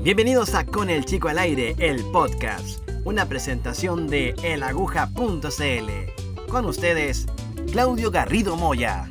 Bienvenidos a Con el Chico al Aire, el podcast, una presentación de elaguja.cl. Con ustedes, Claudio Garrido Moya.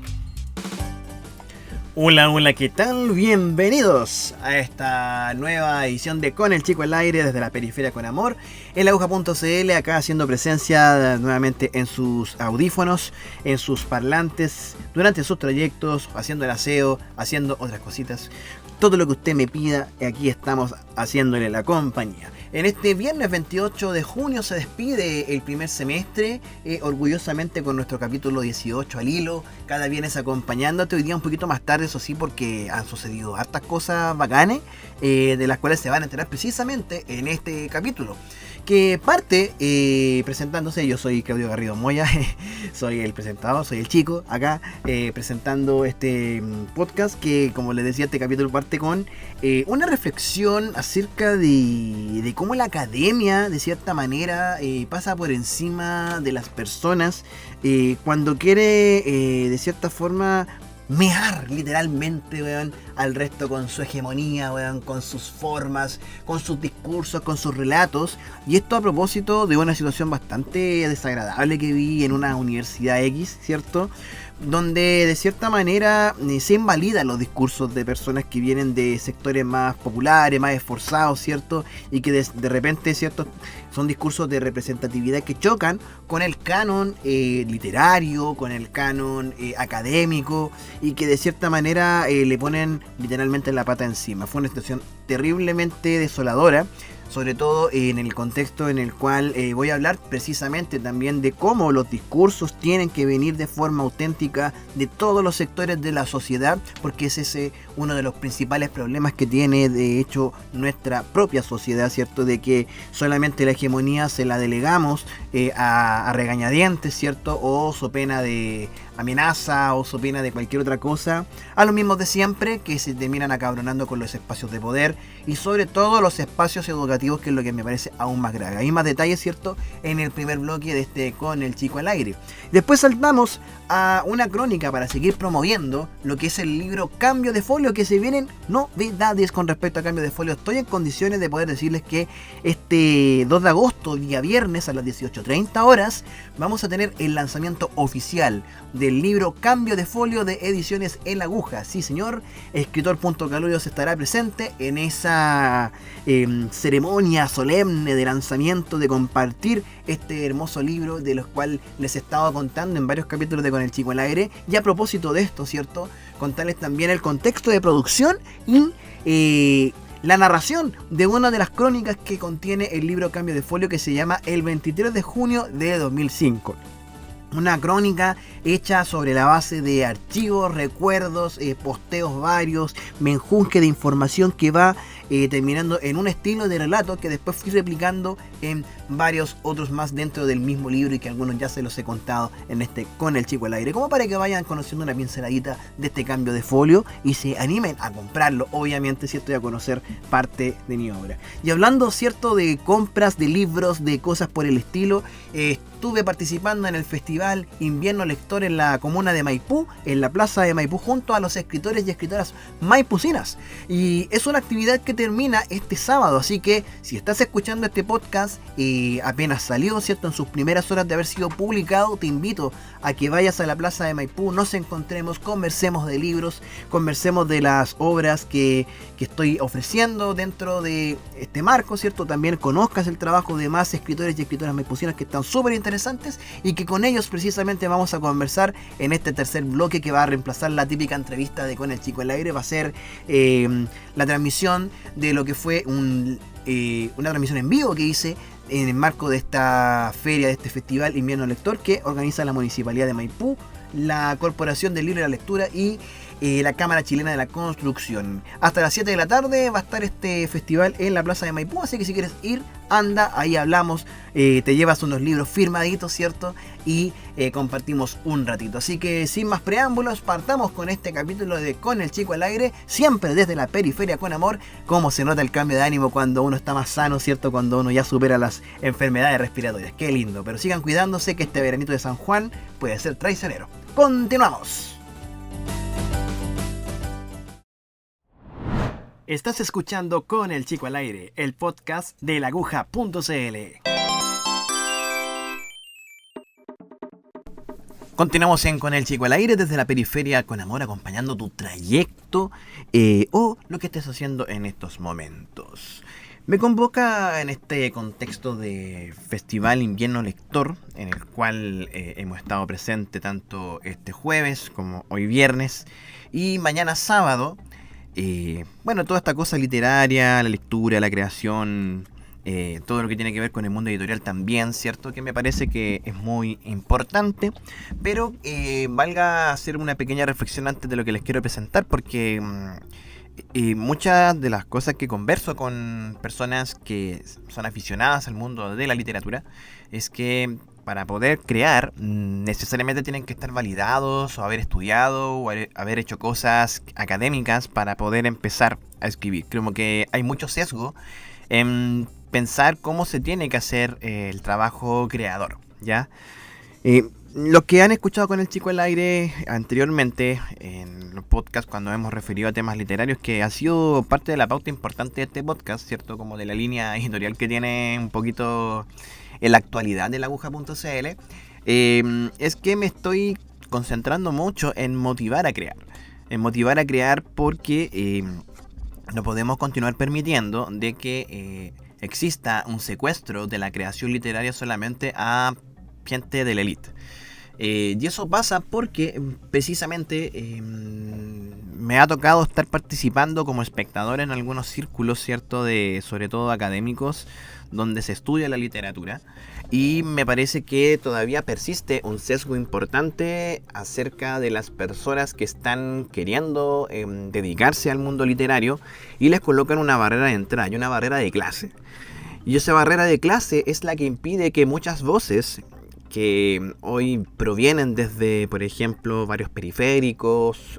Hola, ¿qué tal? Bienvenidos a esta nueva edición de Con el Chico al Aire desde la periferia con amor. elaguja.cl, acá haciendo presencia nuevamente en sus audífonos, en sus parlantes, durante sus trayectos, haciendo el aseo, haciendo otras cositas. Todo lo que usted me pida, aquí estamos haciéndole la compañía. En este viernes 28 de junio se despide el primer semestre, orgullosamente con nuestro capítulo 18 al hilo, cada viernes acompañándote. Hoy día un poquito más tarde, eso sí, porque han sucedido hartas cosas bacanes, de las cuales se van a enterar precisamente en este capítulo. Que parte presentándose, yo soy Claudio Garrido Moya, soy el presentador, soy el chico acá, presentando este podcast que, como les decía, este capítulo parte con una reflexión acerca de cómo la academia, de cierta manera, pasa por encima de las personas cuando quiere, de cierta forma, mear literalmente, weón, al resto con su hegemonía, weón, con sus formas, con sus discursos, con sus relatos. Y esto a propósito de una situación bastante desagradable que vi en una universidad X, ¿cierto? Donde de cierta manera se invalidan los discursos de personas que vienen de sectores más populares, más esforzados, ¿cierto? Y que de repente, ¿cierto?, son discursos de representatividad que chocan con el canon literario, con el canon académico, y que de cierta manera le ponen literalmente la pata encima. Fue una situación terriblemente desoladora, sobre todo en el contexto en el cual voy a hablar precisamente también de cómo los discursos tienen que venir de forma auténtica de todos los sectores de la sociedad, porque es ese uno de los principales problemas que tiene de hecho nuestra propia sociedad, ¿cierto? De que solamente la hegemonía se la delegamos a regañadientes, ¿cierto? O so pena de amenaza o so pena de cualquier otra cosa, a los mismos de siempre, que se terminan acabronando con los espacios de poder y sobre todo los espacios educativos, que es lo que me parece aún más grave. Hay más detalles, ¿cierto?, en el primer bloque de este Con el Chico al Aire. Después saltamos a una crónica para seguir promoviendo lo que es el libro Cambio de Folio, que se vienen novedades con respecto a Cambio de Folio. Estoy en condiciones de poder decirles que este 2 de agosto, día viernes a las 18:30 horas, vamos a tener el lanzamiento oficial del libro Cambio de Folio de Ediciones El Aguja. Sí, señor, escritor.calurios estará presente en esa ceremonia solemne de lanzamiento, de compartir este hermoso libro, de los cuales les he estado contando en varios capítulos de Con el Chico al Aire. Y a propósito de esto, ¿cierto?, contarles también el contexto de producción y la narración de una de las crónicas que contiene el libro Cambio de Folio, que se llama El 23 de junio de 2005. Una crónica hecha sobre la base de archivos, recuerdos, posteos varios, menjunje de información que va terminando en un estilo de relato que después fui replicando en varios otros más dentro del mismo libro, y que algunos ya se los he contado en este Con el Chico al Aire, como para que vayan conociendo una pinceladita de este Cambio de Folio y se animen a comprarlo, obviamente, ¿cierto?, y a conocer parte de mi obra. Y hablando, ¿cierto?, de compras, de libros, de cosas por el estilo, estuve participando en el Festival Invierno Lector en la comuna de Maipú, en la plaza de Maipú, junto a los escritores y escritoras maipucinas. Y es una actividad que termina este sábado, así que si estás escuchando este podcast apenas salió, ¿cierto?, en sus primeras horas de haber sido publicado, te invito a que vayas a la plaza de Maipú, nos encontremos, conversemos de libros, conversemos de las obras que estoy ofreciendo dentro de este marco, ¿cierto? También conozcas el trabajo de más escritores y escritoras maipucinas que están súper interesantes, y que con ellos precisamente vamos a conversar en este tercer bloque, que va a reemplazar la típica entrevista de Con el Chico al Aire. Va a ser la transmisión de lo que fue una transmisión en vivo que hice en el marco de esta feria, de este Festival Invierno Lector que organiza la Municipalidad de Maipú, la Corporación del Libro y la Lectura y la Cámara Chilena de la Construcción. Hasta las 7 de la tarde va a estar este festival en la plaza de Maipú, así que si quieres ir, anda, ahí hablamos, te llevas unos libros firmaditos, ¿cierto? Y compartimos un ratito. Así que sin más preámbulos, partamos con este capítulo de Con el Chico al Aire, siempre desde la periferia con amor. Cómo se nota el cambio de ánimo cuando uno está más sano, ¿cierto? Cuando uno ya supera las enfermedades respiratorias. Qué lindo, pero sigan cuidándose, que este veranito de San Juan puede ser traicionero. Continuamos. Estás escuchando Con el Chico al Aire, el podcast de laguja.cl. Continuamos en Con el Chico al Aire desde la periferia con amor, acompañando tu trayecto o lo que estés haciendo en estos momentos. Me convoca en este contexto de Festival Invierno Lector, en el cual hemos estado presente tanto este jueves como hoy viernes y mañana sábado. Bueno, toda esta cosa literaria, la lectura, la creación, todo lo que tiene que ver con el mundo editorial también, ¿cierto? Que me parece que es muy importante, pero valga hacer una pequeña reflexión antes de lo que les quiero presentar, porque muchas de las cosas que converso con personas que son aficionadas al mundo de la literatura es que para poder crear necesariamente tienen que estar validados o haber estudiado o haber hecho cosas académicas para poder empezar a escribir. Creo que hay mucho sesgo en pensar cómo se tiene que hacer el trabajo creador, ¿ya? Los que han escuchado Con el Chico al Aire anteriormente en los podcasts cuando hemos referido a temas literarios, que ha sido parte de la pauta importante de este podcast, ¿cierto? Como de la línea editorial que tiene un poquito en la actualidad de laguja.cl, es que me estoy concentrando mucho en motivar a crear. En motivar a crear porque no podemos continuar permitiendo de que exista un secuestro de la creación literaria solamente a gente de la élite. Y eso pasa porque precisamente me ha tocado estar participando como espectador en algunos círculos, ¿cierto? Sobre todo académicos, donde se estudia la literatura. Y me parece que todavía persiste un sesgo importante acerca de las personas que están queriendo dedicarse al mundo literario y les colocan una barrera de entrada y una barrera de clase. Y esa barrera de clase es la que impide que muchas voces que hoy provienen desde, por ejemplo, varios periféricos,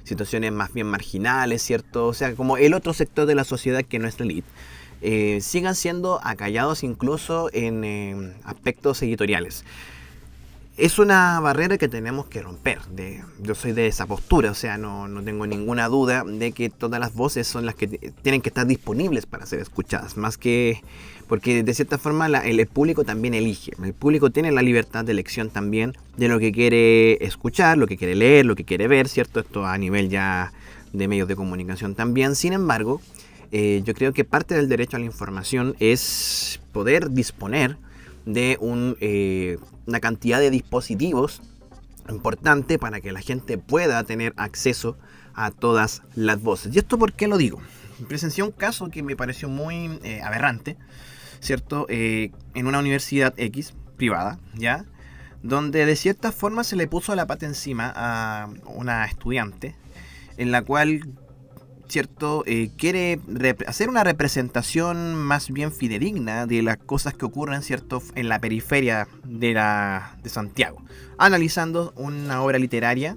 situaciones más bien marginales, ¿cierto? O sea, como el otro sector de la sociedad que no es la élite, sigan siendo acallados incluso en aspectos editoriales. Es una barrera que tenemos que romper. Yo soy de esa postura, o sea, no tengo ninguna duda de que todas las voces son las que tienen que estar disponibles para ser escuchadas, más que porque de cierta forma el público también elige. El público tiene la libertad de elección también de lo que quiere escuchar, lo que quiere leer, lo que quiere ver, ¿cierto? Esto a nivel ya de medios de comunicación también. Sin embargo, yo creo que parte del derecho a la información es poder disponer de una cantidad de dispositivos importante para que la gente pueda tener acceso a todas las voces. ¿Y esto por qué lo digo? Presencié un caso que me pareció muy aberrante, ¿cierto? En una universidad X privada, ¿ya? Donde de cierta forma se le puso la pata encima a una estudiante en la cual, ¿cierto? Quiere hacer una representación más bien fidedigna de las cosas que ocurren, ¿cierto? En la periferia de Santiago, analizando una obra literaria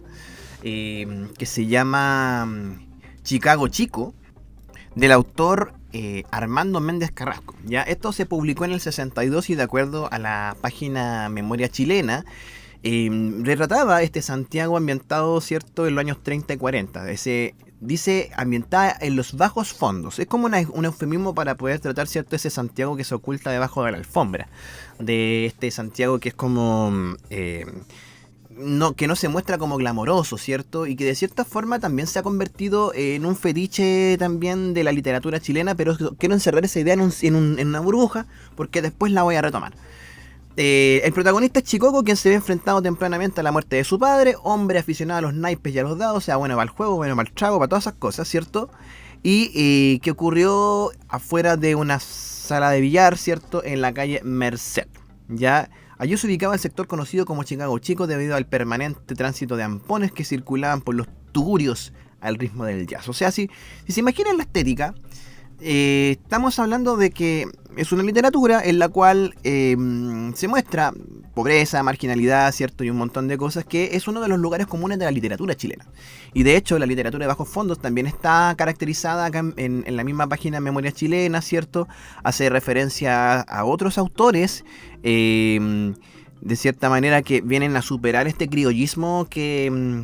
que se llama Chicago Chico, del autor Armando Méndez Carrasco. ¿Ya? Esto se publicó en el 62 y de acuerdo a la página Memoria Chilena, retrataba este Santiago ambientado, ¿cierto?, en los años 30 y 40. Dice ambientada en los bajos fondos. Es como un eufemismo para poder tratar, ¿cierto?, ese Santiago que se oculta debajo de la alfombra. De este Santiago que es como que no se muestra como glamoroso, ¿cierto? Y que de cierta forma también se ha convertido en un fetiche también de la literatura chilena, pero quiero encerrar esa idea en una burbuja porque después la voy a retomar. El protagonista es Chicoco, quien se ve enfrentado tempranamente a la muerte de su padre, hombre aficionado a los naipes y a los dados, o sea, bueno para el juego, bueno para el trago, para todas esas cosas, ¿cierto? Y que ocurrió afuera de una sala de billar, ¿cierto?, en la calle Merced, ¿ya? Allí se ubicaba el sector conocido como Chicago Chico debido al permanente tránsito de ampones que circulaban por los tugurios al ritmo del jazz. O sea, si se imaginan la estética, estamos hablando de que es una literatura en la cual se muestra pobreza, marginalidad, ¿cierto? Y un montón de cosas, que es uno de los lugares comunes de la literatura chilena. Y de hecho, la literatura de bajos fondos también está caracterizada acá en la misma página Memoria Chilena, ¿cierto? Hace referencia a otros autores de cierta manera que vienen a superar este criollismo que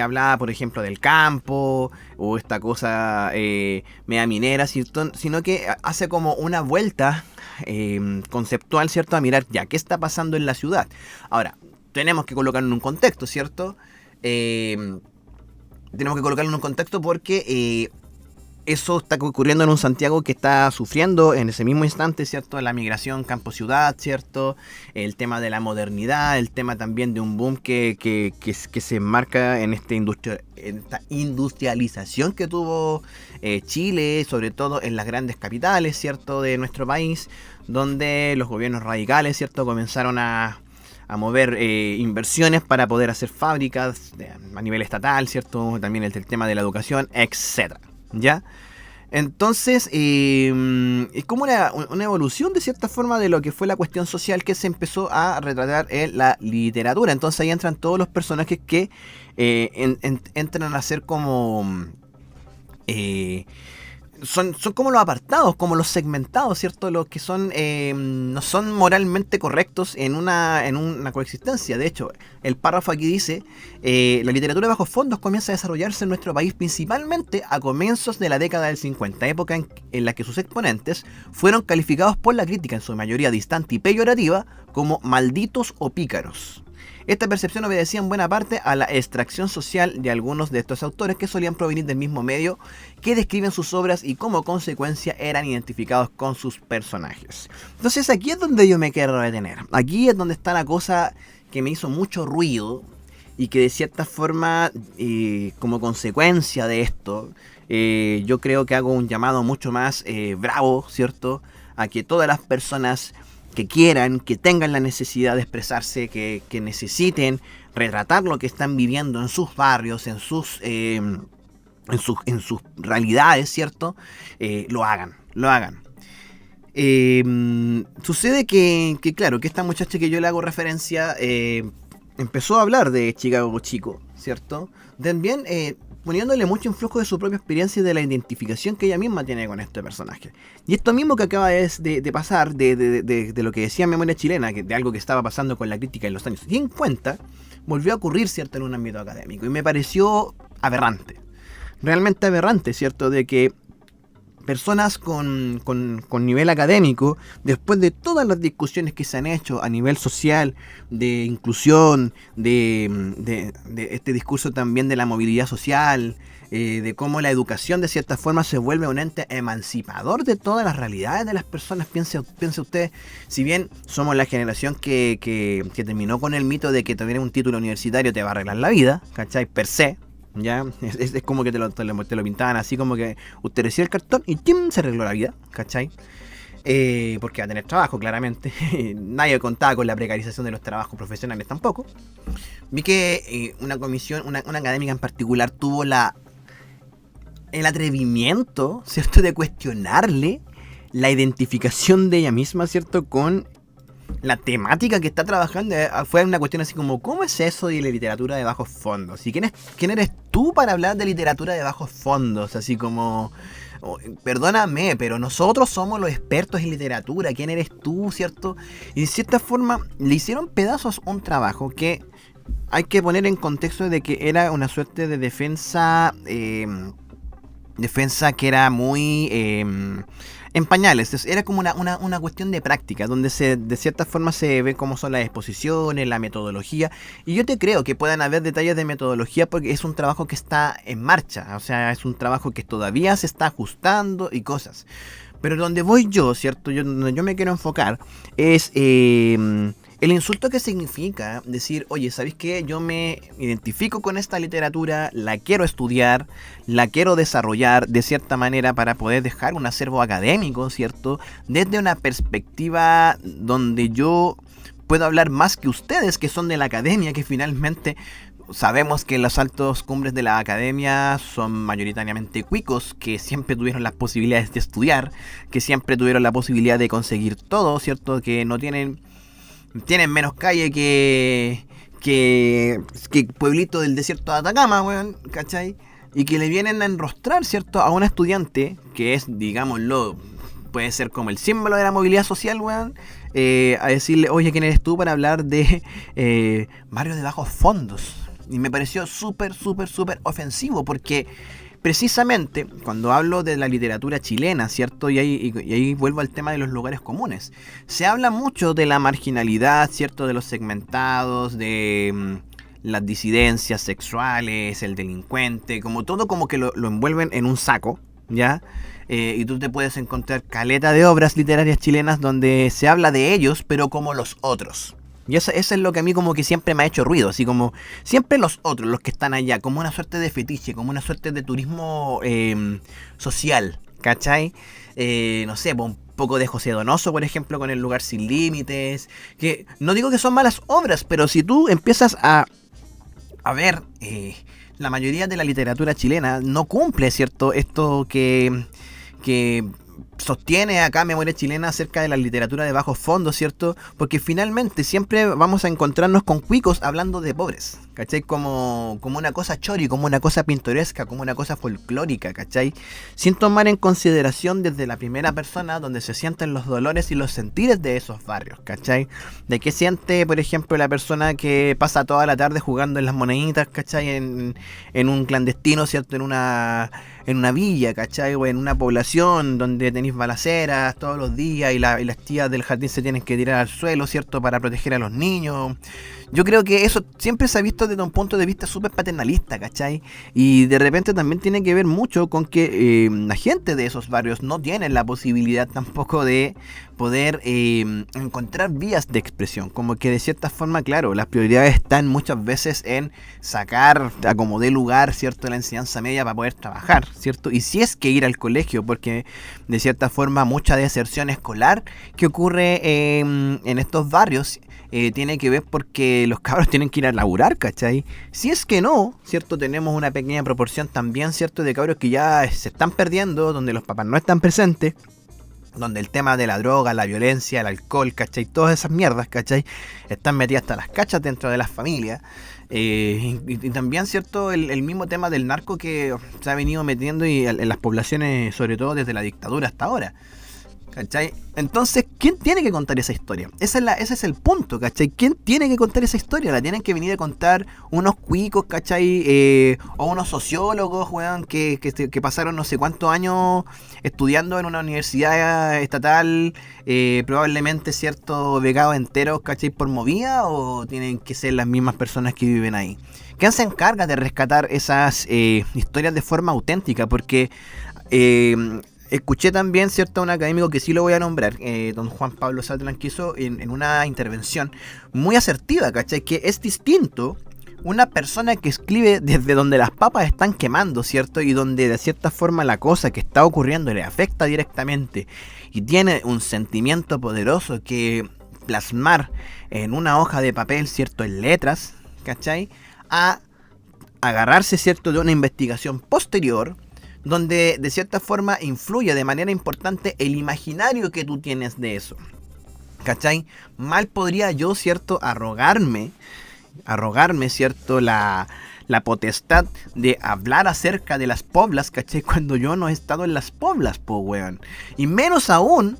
hablaba, por ejemplo, del campo o esta cosa media minera, ¿cierto? Sino que hace como una vuelta conceptual, ¿cierto? A mirar ya qué está pasando en la ciudad. Ahora, tenemos que colocarlo en un contexto, ¿cierto? Tenemos que colocarlo en un contexto porque eso está ocurriendo en un Santiago que está sufriendo en ese mismo instante, ¿cierto? La migración campo-ciudad, ¿cierto? El tema de la modernidad, el tema también de un boom que se enmarca en esta industrialización que tuvo Chile, sobre todo en las grandes capitales, ¿cierto? De nuestro país, donde los gobiernos radicales, ¿cierto? Comenzaron a mover inversiones para poder hacer fábricas a nivel estatal, ¿cierto? También el tema de la educación, etcétera. ¿Ya? Entonces, es como una evolución de cierta forma de lo que fue la cuestión social que se empezó a retratar en la literatura. Entonces ahí entran todos los personajes que entran a ser como... Son como los apartados, como los segmentados, ¿cierto? Los que son no son moralmente correctos en una coexistencia. De hecho, el párrafo aquí dice, la literatura de bajos fondos comienza a desarrollarse en nuestro país principalmente a comienzos de la década del 50, época en la que sus exponentes fueron calificados por la crítica, en su mayoría distante y peyorativa, como malditos o pícaros. Esta percepción obedecía en buena parte a la extracción social de algunos de estos autores que solían provenir del mismo medio que describen sus obras y como consecuencia eran identificados con sus personajes. Entonces aquí es donde yo me quiero detener. Aquí es donde está la cosa que me hizo mucho ruido y que de cierta forma como consecuencia de esto yo creo que hago un llamado mucho más bravo, ¿cierto? A que todas las personas que quieran, que tengan la necesidad de expresarse, que necesiten retratar lo que están viviendo en sus barrios, en sus realidades, ¿cierto? Lo hagan. Sucede que claro, que esta muchacha que yo le hago referencia empezó a hablar de Chicago Chico, ¿cierto? También poniéndole mucho influjo de su propia experiencia y de la identificación que ella misma tiene con este personaje. Y esto mismo que acaba de pasar, de lo que decía Memoria Chilena, de algo que estaba pasando con la crítica en los años 50, volvió a ocurrir, ¿cierto?, en un ámbito académico. Y me pareció aberrante. Realmente aberrante, ¿cierto?, de que personas con nivel académico, después de todas las discusiones que se han hecho a nivel social, de inclusión, de este discurso también de la movilidad social, de cómo la educación de cierta forma se vuelve un ente emancipador de todas las realidades de las personas. Piense usted, si bien somos la generación que terminó con el mito de que tener un título universitario te va a arreglar la vida, ¿cachai? Per se. Ya, es como que te lo pintaban así, como que usted decía el cartón y ¡tim! Se arregló la vida, ¿cachai? Porque va a tener trabajo, claramente. Nadie contaba con la precarización de los trabajos profesionales tampoco. Vi que una comisión, una académica en particular, tuvo el atrevimiento, ¿cierto?, de cuestionarle la identificación de ella misma, ¿cierto?, con la temática que está trabajando. Fue una cuestión así como, ¿cómo es eso de la literatura de bajos fondos? ¿Y quién eres tú para hablar de literatura de bajos fondos? Así como, perdóname, pero nosotros somos los expertos en literatura. ¿Quién eres tú, cierto? Y de cierta forma le hicieron pedazos un trabajo que hay que poner en contexto de que era una suerte de defensa que era muy en pañales. Era como una cuestión de práctica, donde de cierta forma se ve cómo son las exposiciones, la metodología, y yo te creo que puedan haber detalles de metodología porque es un trabajo que está en marcha, o sea, es un trabajo que todavía se está ajustando y cosas. Pero donde voy yo, ¿cierto? Donde yo me quiero enfocar es el insulto que significa decir, oye, ¿sabéis qué? Yo me identifico con esta literatura, la quiero estudiar, la quiero desarrollar de cierta manera para poder dejar un acervo académico, ¿cierto? Desde una perspectiva donde yo puedo hablar más que ustedes, que son de la academia, que finalmente sabemos que las altas cumbres de la academia son mayoritariamente cuicos, que siempre tuvieron las posibilidades de estudiar, que siempre tuvieron la posibilidad de conseguir todo, ¿cierto? Que no tienen menos calle que pueblito del desierto de Atacama, weón, ¿cachai? Y que le vienen a enrostrar, ¿cierto?, a un estudiante que es, digámoslo, puede ser como el símbolo de la movilidad social, weón, a decirle, oye, ¿quién eres tú para hablar de barrios de bajos fondos? Y me pareció súper, súper, súper ofensivo, porque precisamente cuando hablo de la literatura chilena, ¿cierto? Y ahí vuelvo al tema de los lugares comunes. Se habla mucho de la marginalidad, ¿cierto? De los segmentados, de las disidencias sexuales, el delincuente, como todo como que lo envuelven en un saco, ¿ya? Y tú te puedes encontrar caleta de obras literarias chilenas donde se habla de ellos, pero como los otros. Y eso es lo que a mí como que siempre me ha hecho ruido, así como siempre los otros, los que están allá, como una suerte de fetiche, como una suerte de turismo social, ¿cachai? No sé, un poco de José Donoso, por ejemplo, con El lugar sin límites, que no digo que son malas obras, pero si tú empiezas a ver, la mayoría de la literatura chilena no cumple, ¿cierto? Esto que sostiene acá Memoria Chilena acerca de la literatura de bajos fondos, ¿cierto? Porque finalmente siempre vamos a encontrarnos con cuicos hablando de pobres, ¿cachai? Como una cosa chori, como una cosa pintoresca, como una cosa folclórica, ¿cachai? Sin tomar en consideración desde la primera persona donde se sienten los dolores y los sentires de esos barrios, ¿cachai? De qué siente, por ejemplo, la persona que pasa toda la tarde jugando en las moneditas, ¿cachai? En un clandestino, ¿cierto? En una villa, ¿cachai? O en una población donde tenéis balaceras todos los días y las tías del jardín se tienen que tirar al suelo, ¿cierto? Para proteger a los niños. Yo creo que eso siempre se ha visto desde un punto de vista súper paternalista, ¿cachai? Y de repente también tiene que ver mucho con que la gente de esos barrios no tiene la posibilidad tampoco de poder encontrar vías de expresión. Como que de cierta forma, claro, las prioridades están muchas veces en sacar a como dé lugar, ¿cierto?, la enseñanza media para poder trabajar, ¿cierto? Y si es que ir al colegio, porque de cierta forma mucha deserción escolar que ocurre en estos barrios tiene que ver porque los cabros tienen que ir a laburar, ¿cachai? Si es que no, ¿cierto? Tenemos una pequeña proporción también, ¿cierto?, de cabros que ya se están perdiendo, donde los papás no están presentes, donde el tema de la droga, la violencia, el alcohol, ¿cachai? Todas esas mierdas, ¿cachai? Están metidas hasta las cachas dentro de las familias. Y también, ¿cierto?, el mismo tema del narco que se ha venido metiendo y en las poblaciones, sobre todo desde la dictadura hasta ahora, ¿cachai? Entonces, ¿quién tiene que contar esa historia? Ese es el punto, ¿cachai? ¿Quién tiene que contar esa historia? La tienen que venir a contar unos cuicos, ¿cachai? O unos sociólogos, weón, que pasaron no sé cuántos años estudiando en una universidad estatal, probablemente, ¿cierto?, becados enteros, ¿cachai?, por movida, o tienen que ser las mismas personas que viven ahí. ¿Quién se encarga de rescatar esas historias de forma auténtica? Porque escuché también, ¿cierto?, a un académico que sí lo voy a nombrar, don Juan Pablo Saltrán, que hizo en una intervención muy asertiva, ¿cachai? Que es distinto una persona que escribe desde donde las papas están quemando, ¿cierto? Y donde de cierta forma la cosa que está ocurriendo le afecta directamente y tiene un sentimiento poderoso que plasmar en una hoja de papel, ¿cierto?, en letras, ¿cachai? A agarrarse, ¿cierto?, de una investigación posterior donde de cierta forma influye de manera importante el imaginario que tú tienes de eso, ¿cachai? Mal podría yo, ¿cierto?, arrogarme, ¿cierto?, la potestad de hablar acerca de las poblas, ¿cachai?, cuando yo no he estado en las poblas, po, weón. Y menos aún,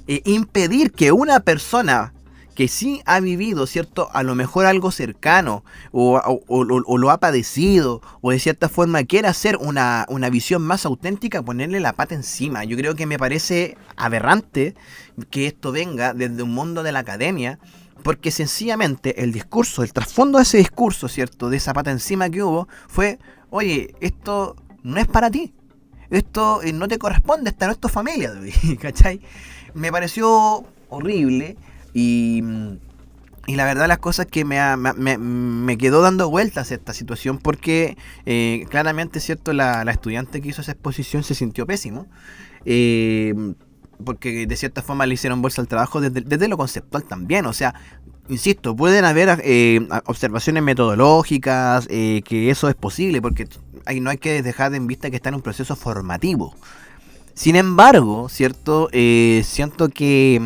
impedir que una persona que sí ha vivido, ¿cierto?, a lo mejor algo cercano, o lo ha padecido, o de cierta forma quiere hacer una visión más auténtica, ponerle la pata encima. Yo creo que me parece aberrante que esto venga desde un mundo de la academia, porque sencillamente el discurso, el trasfondo de ese discurso, ¿cierto?, de esa pata encima que hubo, fue, oye, esto no es para ti, esto no te corresponde, esta no es tu familia, ¿cachai? Me pareció horrible. Y la verdad las cosas que me quedó dando vueltas esta situación porque claramente, ¿cierto?, la estudiante que hizo esa exposición se sintió pésimo, porque de cierta forma le hicieron bolsa al trabajo desde lo conceptual también. O sea, insisto, pueden haber observaciones metodológicas, que eso es posible, porque no hay que dejar de en vista que está en un proceso formativo. Sin embargo, ¿cierto?, siento que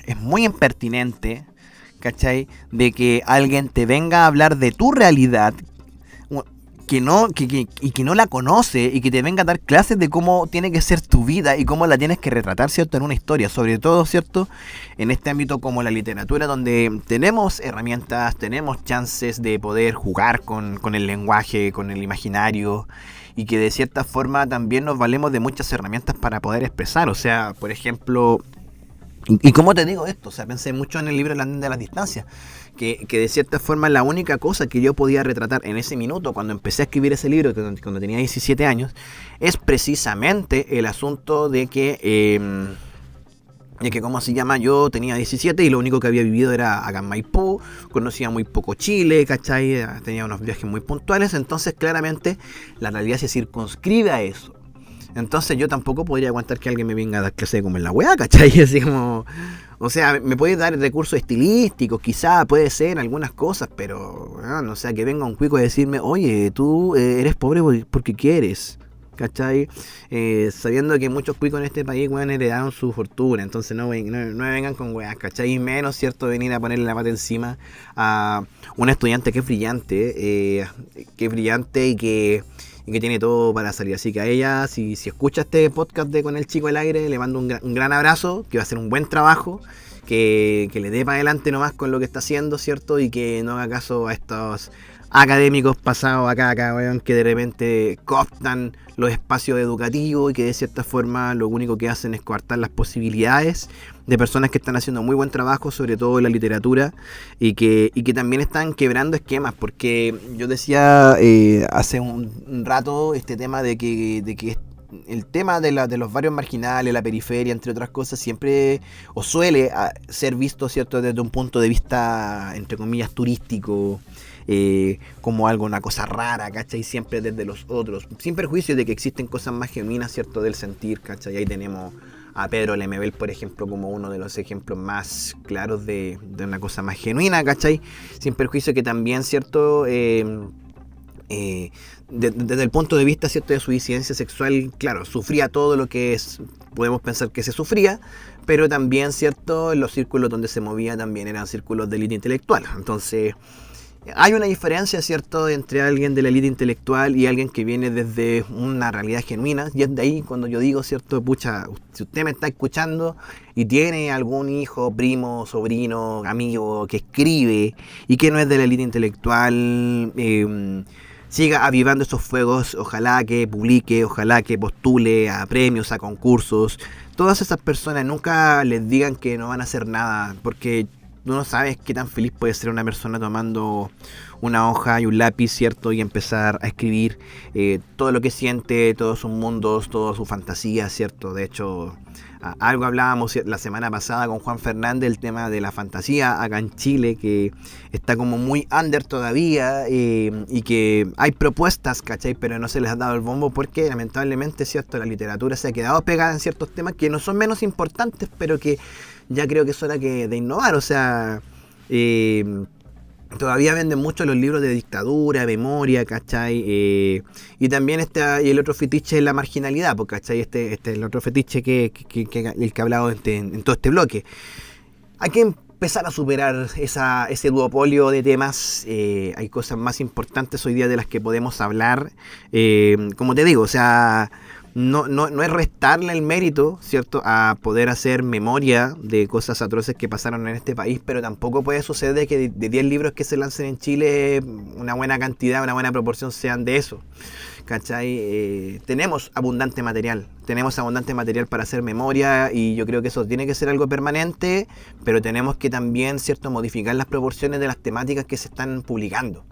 es muy impertinente, ¿cachai?, de que alguien te venga a hablar de tu realidad y que no la conoce y que te venga a dar clases de cómo tiene que ser tu vida y cómo la tienes que retratar, ¿cierto? En una historia, sobre todo, ¿cierto? En este ámbito como la literatura, donde tenemos herramientas, tenemos chances de poder jugar con el lenguaje, con el imaginario, y que de cierta forma también nos valemos de muchas herramientas para poder expresar. O sea, por ejemplo, ¿y cómo te digo esto? O sea, pensé mucho en el libro El Andén de las Distancias, que de cierta forma la única cosa que yo podía retratar en ese minuto, cuando empecé a escribir ese libro, cuando tenía 17 años, es precisamente el asunto de que, ¿cómo se llama? Yo tenía 17 y lo único que había vivido era acá en Maipú, conocía muy poco Chile, ¿cachai? Tenía unos viajes muy puntuales, entonces claramente la realidad se circunscribe a eso. Entonces yo tampoco podría aguantar que alguien me venga a dar clase de comer la weá, ¿cachai? Así como... O sea, me puede dar recursos estilísticos, quizá, puede ser, algunas cosas, pero... o sea, que venga un cuico a decirme, oye, tú eres pobre porque quieres, ¿cachai? Sabiendo que muchos cuicos en este país, weón, heredaron su fortuna, entonces no me vengan con weas, ¿cachai? Y menos, ¿cierto?, venir a ponerle la pata encima a un estudiante que es brillante y que tiene todo para salir. Así que a ella, si escucha este podcast de Con el Chico al Aire, le mando un gran abrazo, que va a hacer un buen trabajo, que le dé para adelante nomás con lo que está haciendo, ¿cierto? Y que no haga caso a estos académicos pasados acá, weón, que de repente cooptan los espacios educativos y que de cierta forma lo único que hacen es coartar las posibilidades de personas que están haciendo muy buen trabajo, sobre todo en la literatura, y que también están quebrando esquemas, porque yo decía hace un rato este tema de que el tema de los barrios marginales, la periferia, entre otras cosas, siempre o suele ser visto, ¿cierto?, desde un punto de vista, entre comillas, turístico, como algo, una cosa rara, ¿cachai? Siempre desde los otros, sin perjuicio de que existen cosas más genuinas, ¿cierto?, del sentir, ¿cachai? Ahí tenemos a Pedro Lemebel, por ejemplo, como uno de los ejemplos más claros de una cosa más genuina, ¿cachai? Sin perjuicio que también, ¿cierto?, desde el punto de vista, ¿cierto?, de su disidencia sexual, claro, sufría todo lo que podemos pensar que se sufría, pero también, ¿cierto?, los círculos donde se movía también eran círculos de élite intelectual. Entonces, hay una diferencia, ¿cierto?, entre alguien de la élite intelectual y alguien que viene desde una realidad genuina. Y es de ahí cuando yo digo, ¿cierto?, pucha, si usted me está escuchando y tiene algún hijo, primo, sobrino, amigo que escribe y que no es de la élite intelectual, siga avivando esos fuegos, ojalá que publique, ojalá que postule a premios, a concursos. Todas esas personas nunca les digan que no van a hacer nada, porque tú no sabes qué tan feliz puede ser una persona tomando una hoja y un lápiz, ¿cierto? Y empezar a escribir todo lo que siente, todos sus mundos, toda su fantasía, ¿cierto? De hecho, algo hablábamos la semana pasada con Juan Fernández, el tema de la fantasía acá en Chile, que está como muy under todavía, y que hay propuestas, ¿cachai? Pero no se les ha dado el bombo porque lamentablemente, ¿cierto?, la literatura se ha quedado pegada en ciertos temas que no son menos importantes, pero que ya creo que es hora de innovar. O sea, todavía venden mucho los libros de dictadura, memoria, ¿cachai? Y también y el otro fetiche es la marginalidad, ¿cachai? Este es el otro fetiche el que he hablado en todo este bloque. Hay que empezar a superar ese duopolio de temas. Hay cosas más importantes hoy día de las que podemos hablar. Como te digo, o sea, no es restarle el mérito, ¿cierto?, a poder hacer memoria de cosas atroces que pasaron en este país, pero tampoco puede suceder que de 10 libros que se lancen en Chile, una buena cantidad, una buena proporción sean de eso, ¿cachai? Tenemos abundante material para hacer memoria, y yo creo que eso tiene que ser algo permanente, pero tenemos que también, ¿cierto?, modificar las proporciones de las temáticas que se están publicando.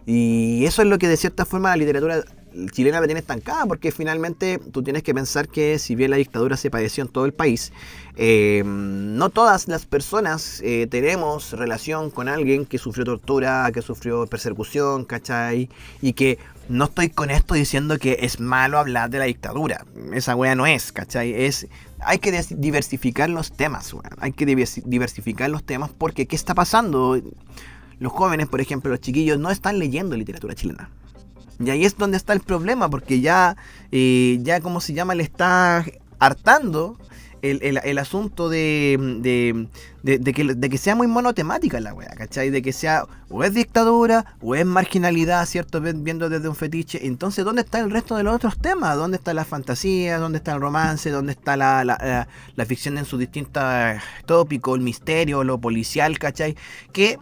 Y eso es lo que de cierta forma la literatura chilena la tiene estancada, porque finalmente tú tienes que pensar que si bien la dictadura se padeció en todo el país, no todas las personas tenemos relación con alguien que sufrió tortura, que sufrió persecución, ¿cachai? Y que no estoy con esto diciendo que es malo hablar de la dictadura, esa wea no es, ¿cachai? Hay que diversificar los temas, wea. Hay que diversificar los temas, porque ¿qué está pasando? Los jóvenes, por ejemplo, los chiquillos, no están leyendo literatura chilena. Y ahí es donde está el problema, porque ya ¿cómo se llama?, le está hartando el asunto de que sea muy monotemática la weá, ¿cachai? De que sea o es dictadura o es marginalidad, ¿cierto? Viendo desde un fetiche. Entonces, ¿dónde está el resto de los otros temas? ¿Dónde está la fantasía? ¿Dónde está el romance? ¿Dónde está la ficción en sus distintos tópicos? El misterio, lo policial, ¿cachai? Que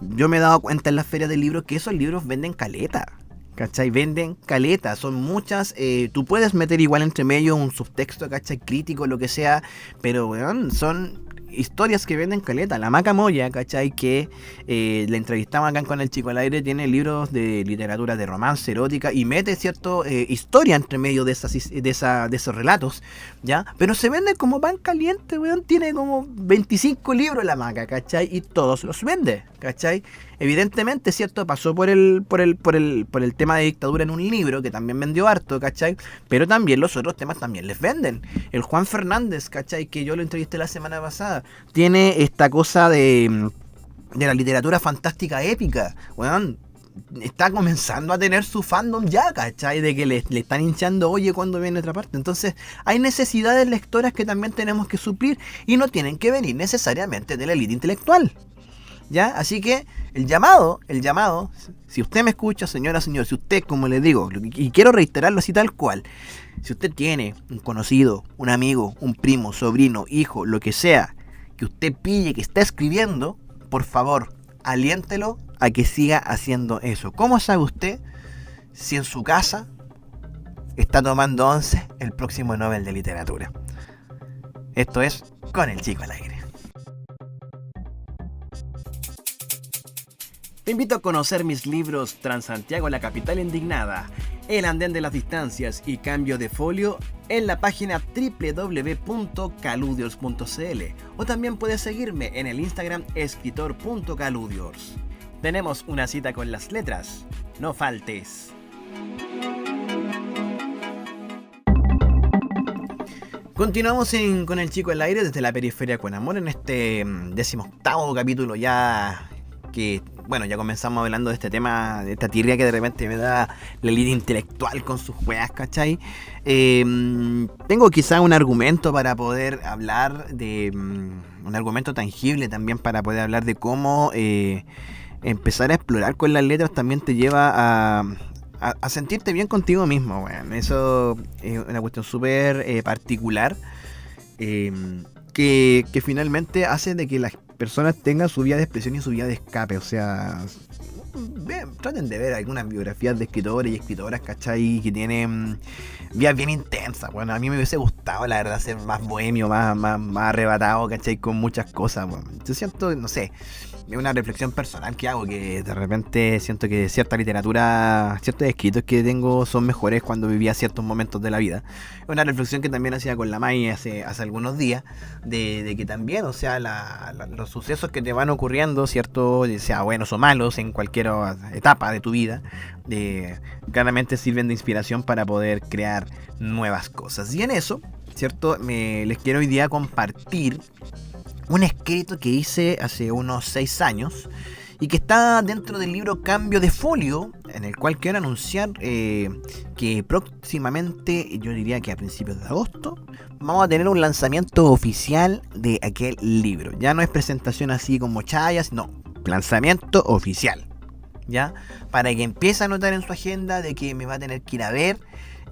yo me he dado cuenta en las ferias de libros que esos libros venden caleta. ¿Cachai? Venden caleta, son muchas, tú puedes meter igual entre medio un subtexto, ¿cachai? Crítico, lo que sea, pero weón, son historias que venden caleta. La Maca Moya, ¿cachai? Que la entrevistamos acá con el Chico al Aire, tiene libros de literatura de romance, erótica, y mete, ¿cierto? Historia entre medio de esos relatos, ¿ya? Pero se vende como pan caliente, weón, tiene como 25 libros la Maca, ¿cachai? Y todos los vende, ¿cachai? Evidentemente, ¿cierto? Pasó por el tema de dictadura en un libro, que también vendió harto, ¿cachai? Pero también los otros temas también les venden. El Juan Fernández, ¿cachai? Que yo lo entrevisté la semana pasada, tiene esta cosa de la literatura fantástica épica, weón. Está comenzando a tener su fandom ya, ¿cachai? De que le están hinchando, oye, ¿cuándo viene otra parte? Entonces, hay necesidades lectoras que también tenemos que suplir y no tienen que venir necesariamente de la élite intelectual, ¿ya? Así que el llamado, si usted me escucha, señora, señor, si usted, como le digo, y quiero reiterarlo así tal cual, si usted tiene un conocido, un amigo, un primo, sobrino, hijo, lo que sea, que usted pille, que está escribiendo, por favor, aliéntelo a que siga haciendo eso. ¿Cómo sabe usted si en su casa está tomando once el próximo Nobel de Literatura? Esto es Con el Chico al Aire. Te invito a conocer mis libros Transantiago, la capital indignada, El andén de las distancias y Cambio de folio en la página www.caludiors.cl, o también puedes seguirme en el Instagram escritor.caludiors. Tenemos una cita con las letras. No faltes. Continuamos con el Chico al Aire desde la periferia con amor en este 18º capítulo ya, que bueno, ya comenzamos hablando de este tema, de esta tirria que de repente me da la élite intelectual con sus weas, ¿cachai? Tengo quizá un argumento para poder hablar de un argumento tangible también para poder hablar de cómo empezar a explorar con las letras también te lleva a sentirte bien contigo mismo, weón. Eso es una cuestión súper particular que finalmente hace de que las personas tengan su vía de expresión y su vía de escape. O sea, traten de ver algunas biografías de escritores y escritoras, ¿cachai? Que tienen vías bien intensas. Bueno, a mí me hubiese gustado, la verdad, ser más bohemio, más arrebatado, ¿cachai? Con muchas cosas. Bueno, yo siento, no sé, es una reflexión personal que hago, que de repente siento que cierta literatura, ciertos escritos que tengo son mejores cuando vivía ciertos momentos de la vida. Es una reflexión que también hacía con la Mai hace algunos días, de que también, o sea, los sucesos que te van ocurriendo, ¿cierto? Sea buenos o malos en cualquier etapa de tu vida, claramente sirven de inspiración para poder crear nuevas cosas. Y en eso, ¿cierto? Les quiero hoy día compartir un escrito que hice hace unos 6 años y que está dentro del libro Cambio de folio, en el cual quiero anunciar que próximamente, yo diría que a principios de agosto, vamos a tener un lanzamiento oficial de aquel libro. Ya no es presentación así como chayas, no, lanzamiento oficial, ¿ya? Para que empiece a notar en su agenda de que me va a tener que ir a ver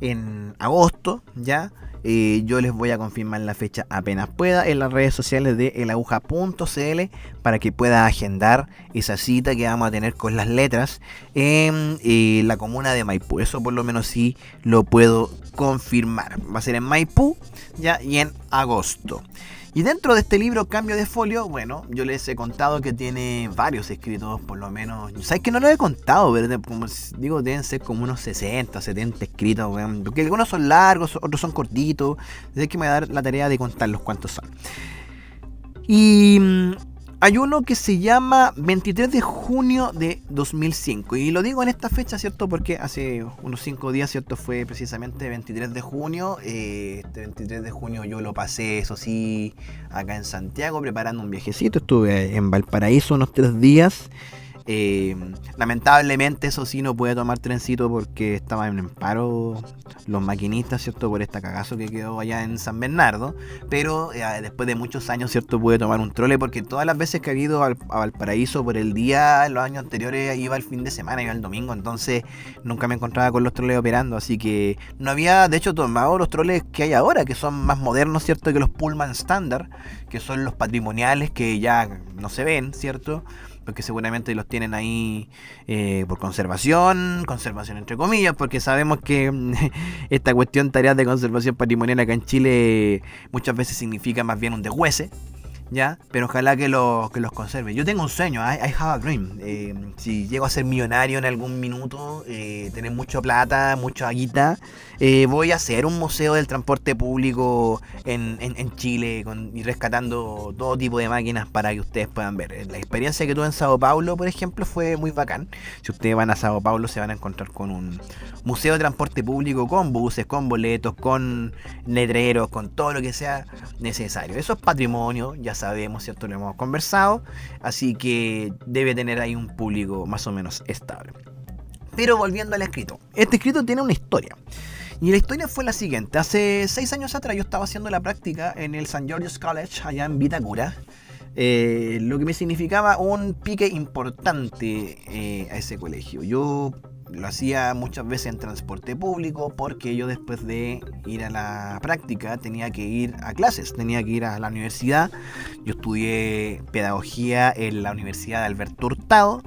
en agosto, ¿ya? Yo les voy a confirmar la fecha apenas pueda en las redes sociales de elaguja.cl para que pueda agendar esa cita que vamos a tener con las letras en la comuna de Maipú. Eso por lo menos sí lo puedo confirmar. Va a ser en Maipú, ¿ya? Y en agosto. Y dentro de este libro Cambio de folio, bueno, yo les he contado que tiene varios escritos, por lo menos. ¿Sabes que no lo he contado? Pero como digo, deben ser como unos 60, 70 escritos, weón. Porque algunos son largos, otros son cortitos. Así que me voy a dar la tarea de contarlos cuántos son. Y hay uno que se llama 23 de junio de 2005. Y lo digo en esta fecha, ¿cierto? Porque hace unos 5 días, ¿cierto? Fue precisamente 23 de junio. Este 23 de junio yo lo pasé, eso sí, acá en Santiago, preparando un viajecito. Estuve en Valparaíso unos 3 días. Lamentablemente, eso sí, no pude tomar trencito porque estaban en paro los maquinistas, ¿cierto? Por este cagazo que quedó allá en San Bernardo. Pero después de muchos años, ¿cierto? Pude tomar un trole porque todas las veces que he ido a Valparaíso por el día, los años anteriores iba el fin de semana, iba el domingo. Entonces nunca me encontraba con los troles operando. Así que no había, de hecho, tomado los troles que hay ahora, que son más modernos, ¿cierto? Que los Pullman estándar, que son los patrimoniales que ya no se ven, ¿cierto? Porque seguramente los tienen ahí por conservación entre comillas, porque sabemos que esta cuestión, tareas de conservación patrimonial acá en Chile muchas veces significa más bien un deshuese, ¿ya? Pero ojalá que los conserve. Yo tengo un sueño, I have a dream. Si llego a ser millonario en algún minuto, tener mucha plata, mucha guita, voy a hacer un museo del transporte público en Chile y rescatando todo tipo de máquinas para que ustedes puedan ver. La experiencia que tuve en Sao Paulo, por ejemplo, fue muy bacán. Si ustedes van a Sao Paulo se van a encontrar con un museo de transporte público con buses, con boletos, con letreros, con todo lo que sea necesario. Eso es patrimonio, ya sabemos, ¿cierto? Lo hemos conversado, así que debe tener ahí un público más o menos estable. Pero volviendo al escrito, este escrito tiene una historia. Y la historia fue la siguiente. Hace 6 años atrás yo estaba haciendo la práctica en el St. George's College allá en Vitacura, lo que me significaba un pique importante a ese colegio. Yo lo hacía muchas veces en transporte público porque yo, después de ir a la práctica, tenía que ir a clases, tenía que ir a la universidad. Yo estudié pedagogía en la Universidad de Alberto Hurtado,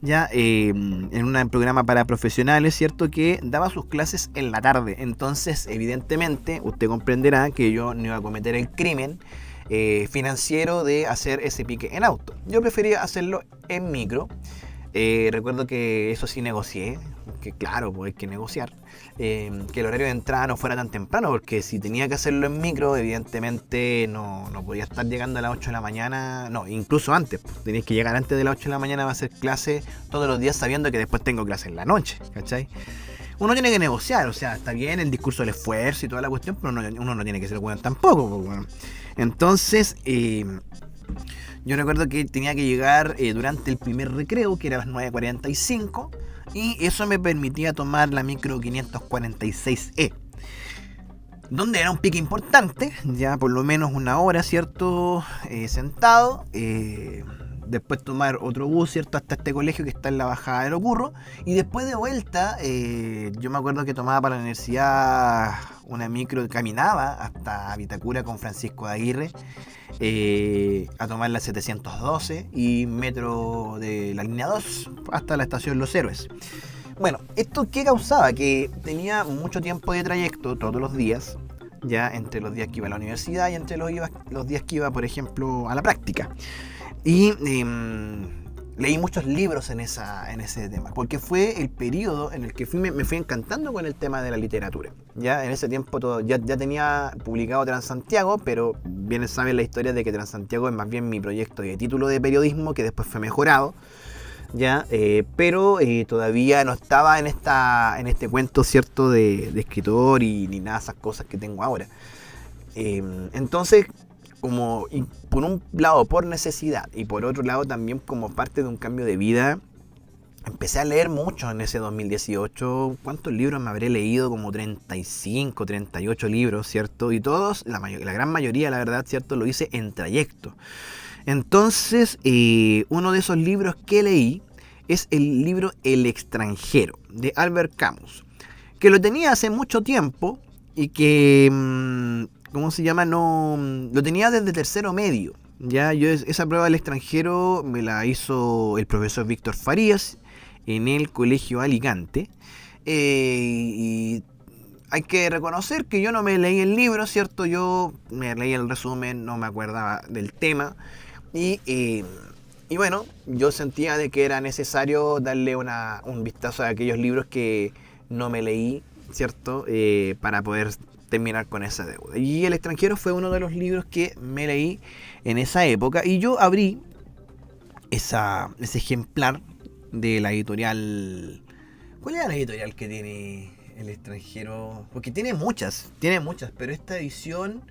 ya en un programa para profesionales, ¿cierto? Que daba sus clases en la tarde. Entonces, evidentemente, usted comprenderá que yo no iba a cometer el crimen financiero de hacer ese pique en auto. Yo prefería hacerlo en micro. Recuerdo que eso sí negocié, que claro, pues hay que negociar, que el horario de entrada no fuera tan temprano, porque si tenía que hacerlo en micro, evidentemente no podía estar llegando a las 8 de la mañana, no, incluso antes, pues, tenías que llegar antes de las 8 de la mañana a hacer clase todos los días sabiendo que después tengo clase en la noche, ¿cachai? Uno tiene que negociar, o sea, está bien el discurso del esfuerzo y toda la cuestión, pero uno no tiene que ser bueno tampoco, pues, bueno. Entonces, yo recuerdo que tenía que llegar durante el primer recreo, que era a las 9:45, y eso me permitía tomar la micro 546E, donde era un pique importante, ya por lo menos una hora, ¿cierto? Sentado, después tomar otro bus, ¿cierto? Hasta este colegio que está en la bajada de Locurro, y después de vuelta, yo me acuerdo que tomaba para la universidad una micro, caminaba hasta Vitacura con Francisco de Aguirre, a tomar la 712 y metro de la línea 2 hasta la estación Los Héroes. Bueno, ¿esto qué causaba? Que tenía mucho tiempo de trayecto todos los días, ya entre los días que iba a la universidad y entre los días que iba, por ejemplo, a la práctica. Y leí muchos libros en ese tema, porque fue el periodo en el que me fui encantando con el tema de la literatura. Ya en ese tiempo ya tenía publicado Transantiago, pero bien saben la historia de que Transantiago es más bien mi proyecto de título de periodismo, que después fue mejorado, ya, pero todavía no estaba en este cuento, ¿cierto?, de escritor y ni nada de esas cosas que tengo ahora. Entonces, como por un lado por necesidad y por otro lado también como parte de un cambio de vida, empecé a leer mucho en ese 2018. ¿Cuántos libros me habré leído? Como 35, 38 libros, ¿cierto? Y todos, la gran mayoría, la verdad, ¿cierto?, lo hice en trayecto. Entonces, uno de esos libros que leí es el libro El extranjero, de Albert Camus, que lo tenía hace mucho tiempo y que, ¿cómo se llama? No, lo tenía desde tercero medio. Ya, esa prueba del extranjero me la hizo el profesor Víctor Farías en el Colegio Alicante. Y hay que reconocer que yo no me leí el libro, ¿cierto? Yo me leí el resumen, no me acordaba del tema. Y bueno, yo sentía de que era necesario darle un vistazo a aquellos libros que no me leí, ¿cierto? Para poder terminar con esa deuda. Y El extranjero fue uno de los libros que me leí en esa época. Y yo abrí ese ejemplar de la editorial. ¿Cuál era la editorial que tiene El extranjero? Porque tiene muchas, pero esta edición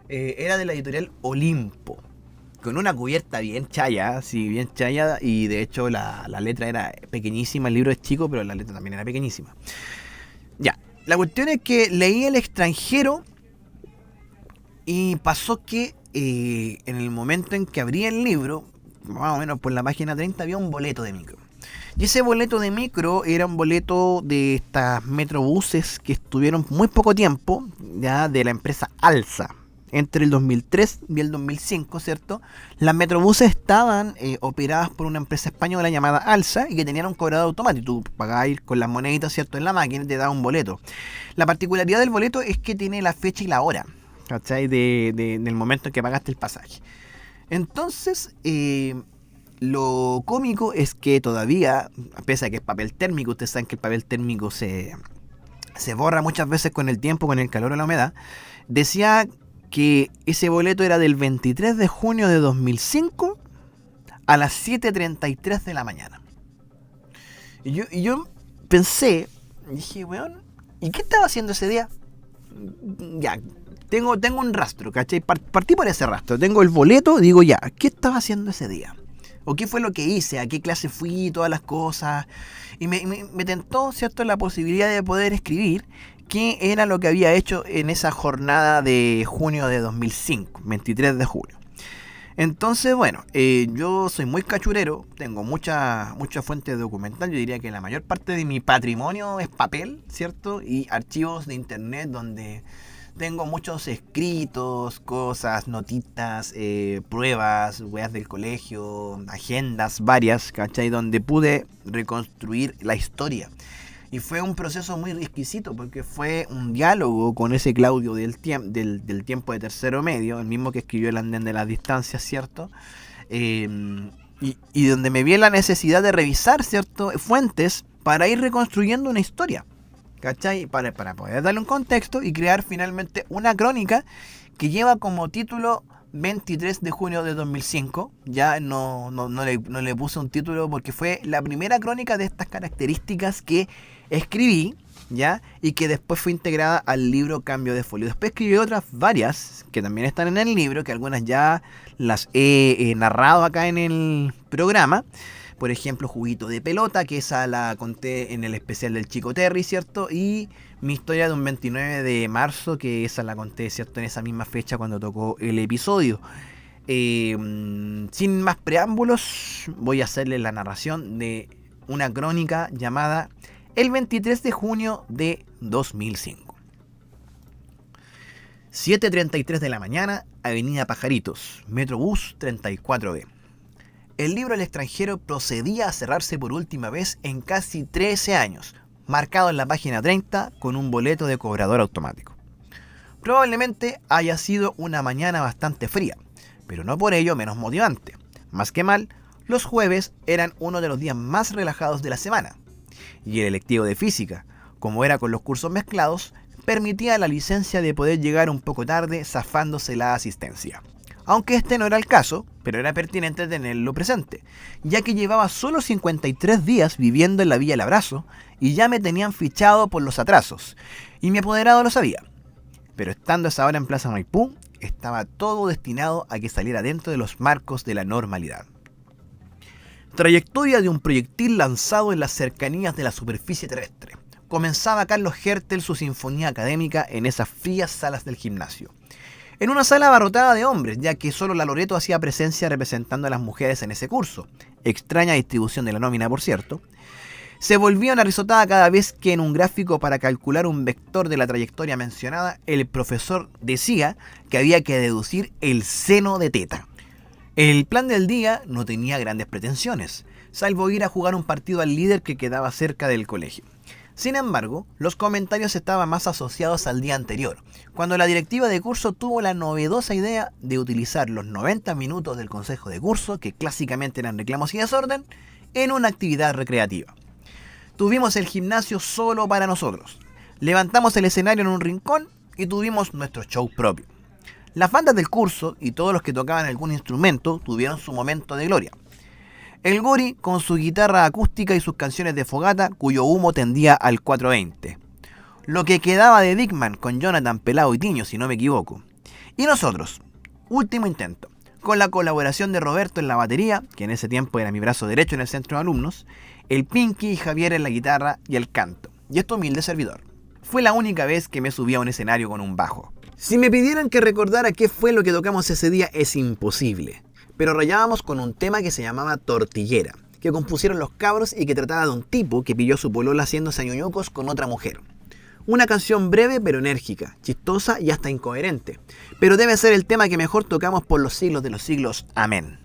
era de la editorial Olimpo. con una cubierta bien chaya, sí, bien chaya, y de hecho la letra era pequeñísima, el libro es chico, pero la letra también era pequeñísima. Ya, la cuestión es que leí El extranjero y pasó que en el momento en que abrí el libro, más o menos por la página 30, había un boleto de micro. Y ese boleto de micro era un boleto de estas metrobuses que estuvieron muy poco tiempo, ya de la empresa Alsa. Entre el 2003 y el 2005, ¿cierto? Las metrobuses estaban operadas por una empresa española llamada Alsa y que tenían un cobrador automático. Tú pagabas con las moneditas, ¿cierto? En la máquina y te daba un boleto. La particularidad del boleto es que tiene la fecha y la hora, ¿cachai? Del momento en que pagaste el pasaje. Entonces, lo cómico es que todavía, pese a que es papel térmico, ustedes saben que el papel térmico se borra muchas veces con el tiempo, con el calor o la humedad, decía que ese boleto era del 23 de junio de 2005 a las 7:33 de la mañana. Y yo pensé, dije, weón, ¿y qué estaba haciendo ese día? Ya, tengo un rastro, ¿cachai? Partí por ese rastro, tengo el boleto, digo ya, ¿qué estaba haciendo ese día? ¿O qué fue lo que hice? ¿A qué clase fui? Todas las cosas. Y me tentó, ¿cierto?, la posibilidad de poder escribir qué era lo que había hecho en esa jornada de junio de 2005, 23 de junio. Entonces, bueno, yo soy muy cachurero, tengo muchas fuentes documentales. Yo diría que la mayor parte de mi patrimonio es papel, ¿cierto? Y archivos de internet donde tengo muchos escritos, cosas, notitas, pruebas, weas del colegio, agendas varias, ¿cachai? Donde pude reconstruir la historia. Y fue un proceso muy exquisito porque fue un diálogo con ese Claudio del tiempo de tercero medio, el mismo que escribió El andén de las distancias, ¿cierto? Y donde me vi en la necesidad de revisar, ¿cierto?, fuentes para ir reconstruyendo una historia, ¿cachai? Para poder darle un contexto y crear finalmente una crónica que lleva como título 23 de junio de 2005. Ya no le puse un título porque fue la primera crónica de estas características que escribí, ¿ya? Y que después fue integrada al libro Cambio de Folio. Después escribí otras varias que también están en el libro, que algunas ya las he narrado acá en el programa. Por ejemplo, Juguito de Pelota, que esa la conté en el especial del Chico Terry, ¿cierto? Y Mi historia de un 29 de marzo, que esa la conté, ¿cierto?, en esa misma fecha cuando tocó el episodio. Sin más preámbulos, voy a hacerle la narración de una crónica llamada El 23 de junio de 2005. 7:33 de la mañana, Avenida Pajaritos, Metrobús 34B. El libro El extranjero procedía a cerrarse por última vez en casi 13 años, marcado en la página 30 con un boleto de cobrador automático. Probablemente haya sido una mañana bastante fría, pero no por ello menos motivante. Más que mal, los jueves eran uno de los días más relajados de la semana, y el electivo de física, como era con los cursos mezclados, permitía la licencia de poder llegar un poco tarde zafándose la asistencia. Aunque este no era el caso, pero era pertinente tenerlo presente, ya que llevaba solo 53 días viviendo en la Villa El Abrazo y ya me tenían fichado por los atrasos, y mi apoderado lo sabía. Pero estando a esa hora en Plaza Maipú, estaba todo destinado a que saliera dentro de los marcos de la normalidad. Trayectoria de un proyectil lanzado en las cercanías de la superficie terrestre. Comenzaba Carlos Hertel su sinfonía académica en esas frías salas del gimnasio. En una sala abarrotada de hombres, ya que solo la Loreto hacía presencia representando a las mujeres en ese curso. Extraña distribución de la nómina, por cierto. Se volvía una risotada cada vez que en un gráfico para calcular un vector de la trayectoria mencionada, el profesor decía que había que deducir el seno de teta. El plan del día no tenía grandes pretensiones, salvo ir a jugar un partido al líder que quedaba cerca del colegio. Sin embargo, los comentarios estaban más asociados al día anterior, cuando la directiva de curso tuvo la novedosa idea de utilizar los 90 minutos del consejo de curso, que clásicamente eran reclamos y desorden, en una actividad recreativa. Tuvimos el gimnasio solo para nosotros, levantamos el escenario en un rincón y tuvimos nuestro show propio. Las bandas del curso y todos los que tocaban algún instrumento tuvieron su momento de gloria. El Gori con su guitarra acústica y sus canciones de fogata, cuyo humo tendía al 420. Lo que quedaba de Dickman con Jonathan, Pelao y Tiño, si no me equivoco. Y nosotros, último intento, con la colaboración de Roberto en la batería, que en ese tiempo era mi brazo derecho en el centro de alumnos, el Pinky y Javier en la guitarra y el canto, y este humilde servidor. Fue la única vez que me subí a un escenario con un bajo. Si me pidieran que recordara qué fue lo que tocamos ese día es imposible, pero rayábamos con un tema que se llamaba Tortillera, que compusieron los cabros y que trataba de un tipo que pilló a su polola haciéndose ñoñocos con otra mujer. Una canción breve pero enérgica, chistosa y hasta incoherente, pero debe ser el tema que mejor tocamos por los siglos de los siglos. Amén.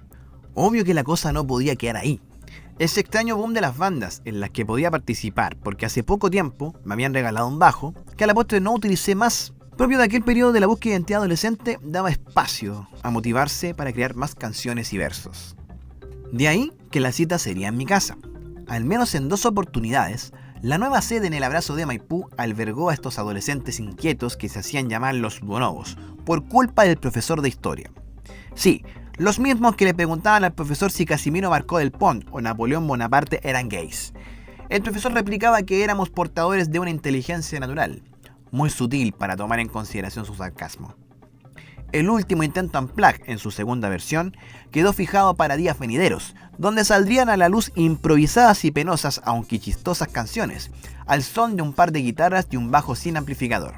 Obvio que la cosa no podía quedar ahí. Ese extraño boom de las bandas en las que podía participar, porque hace poco tiempo me habían regalado un bajo, que a la postre no utilicé más, propio de aquel periodo de la búsqueda de identidad adolescente, daba espacio a motivarse para crear más canciones y versos. De ahí que la cita sería en mi casa. Al menos en 2 oportunidades, la nueva sede en el Abrazo de Maipú albergó a estos adolescentes inquietos que se hacían llamar los bonobos, por culpa del profesor de historia. Sí, los mismos que le preguntaban al profesor si Casimiro Marcó del Pont o Napoleón Bonaparte eran gays. El profesor replicaba que éramos portadores de una inteligencia natural, muy sutil para tomar en consideración su sarcasmo. El último intento Unplugged, en su segunda versión, quedó fijado para días venideros, donde saldrían a la luz improvisadas y penosas, aunque chistosas canciones, al son de un par de guitarras y un bajo sin amplificador.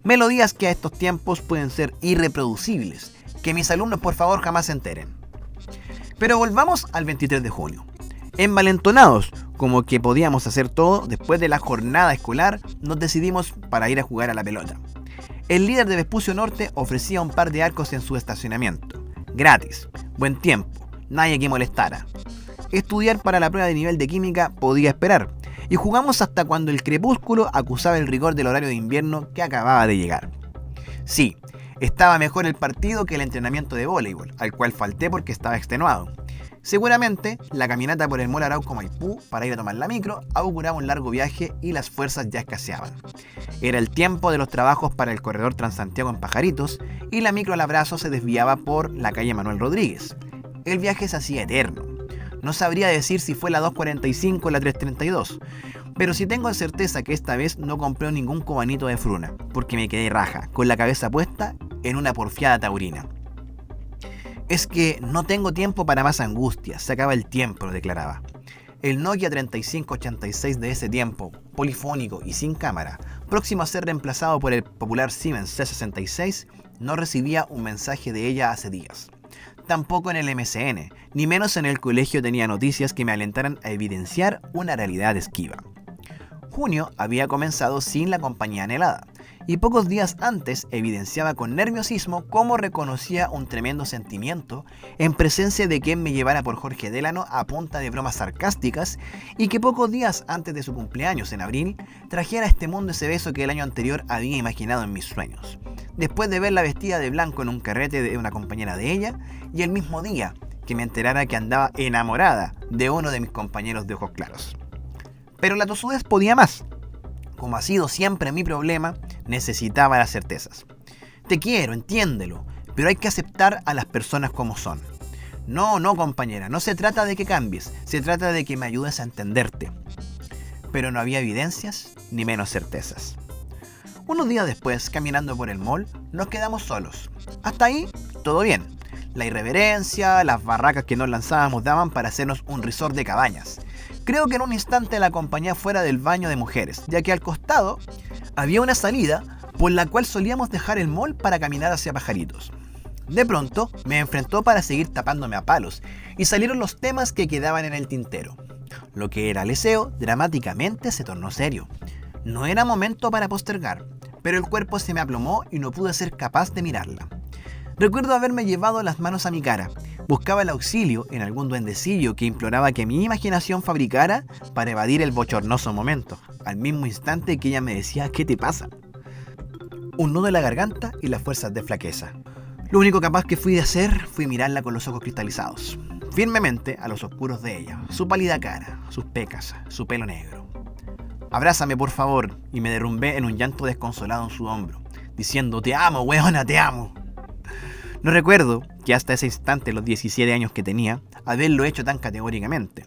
Melodías que a estos tiempos pueden ser irreproducibles, que mis alumnos por favor jamás se enteren. Pero volvamos al 23 de junio. Envalentonados, como que podíamos hacer todo, después de la jornada escolar, nos decidimos para ir a jugar a la pelota. El líder de Vespucio Norte ofrecía un par de arcos en su estacionamiento. Gratis, buen tiempo, nadie que molestara. Estudiar para la prueba de nivel de química podía esperar, y jugamos hasta cuando el crepúsculo acusaba el rigor del horario de invierno que acababa de llegar. Sí, estaba mejor el partido que el entrenamiento de voleibol, al cual falté porque estaba extenuado. Seguramente, la caminata por el Mall Arauco Maipú para ir a tomar la micro auguraba un largo viaje y las fuerzas ya escaseaban. Era el tiempo de los trabajos para el corredor Transantiago en Pajaritos y la micro al Abrazo se desviaba por la calle Manuel Rodríguez. El viaje se hacía eterno. No sabría decir si fue la 245 o la 332, pero sí tengo certeza que esta vez no compré ningún cobanito de fruna, porque me quedé raja, con la cabeza puesta en una porfiada taurina. Es que no tengo tiempo para más angustias, se acaba el tiempo, lo declaraba. El Nokia 3586 de ese tiempo, polifónico y sin cámara, próximo a ser reemplazado por el popular Siemens C66, no recibía un mensaje de ella hace días. Tampoco en el MSN, ni menos en el colegio tenía noticias que me alentaran a evidenciar una realidad esquiva. Junio había comenzado sin la compañía anhelada, y pocos días antes evidenciaba con nerviosismo cómo reconocía un tremendo sentimiento en presencia de quien me llevara por Jorge Delano a punta de bromas sarcásticas y que pocos días antes de su cumpleaños en abril trajera a este mundo ese beso que el año anterior había imaginado en mis sueños, después de verla vestida de blanco en un carrete de una compañera de ella y el mismo día que me enterara que andaba enamorada de uno de mis compañeros de ojos claros. Pero la tosudez podía más. Como ha sido siempre mi problema, necesitaba las certezas. Te quiero, entiéndelo, pero hay que aceptar a las personas como son. No, compañera, no se trata de que cambies, se trata de que me ayudes a entenderte. Pero no había evidencias ni menos certezas. Unos días después, caminando por el mall, nos quedamos solos. Hasta ahí, todo bien. La irreverencia, las barracas que nos lanzábamos daban para hacernos un resort de cabañas. Creo que en un instante la acompañé fuera del baño de mujeres, ya que al costado había una salida por la cual solíamos dejar el mall para caminar hacia Pajaritos. De pronto me enfrentó para seguir tapándome a palos y salieron los temas que quedaban en el tintero. Lo que era leseo dramáticamente se tornó serio. No era momento para postergar, pero el cuerpo se me aplomó y no pude ser capaz de mirarla. Recuerdo haberme llevado las manos a mi cara. Buscaba el auxilio en algún duendecillo que imploraba que mi imaginación fabricara para evadir el bochornoso momento, al mismo instante que ella me decía ¿qué te pasa? Un nudo en la garganta y las fuerzas de flaqueza. Lo único capaz que fui de hacer fue mirarla con los ojos cristalizados, firmemente a los oscuros de ella, su pálida cara, sus pecas, su pelo negro. Abrázame por favor, y me derrumbé en un llanto desconsolado en su hombro, diciendo te amo, weona, te amo. No recuerdo que hasta ese instante, los 17 años que tenía, haberlo hecho tan categóricamente.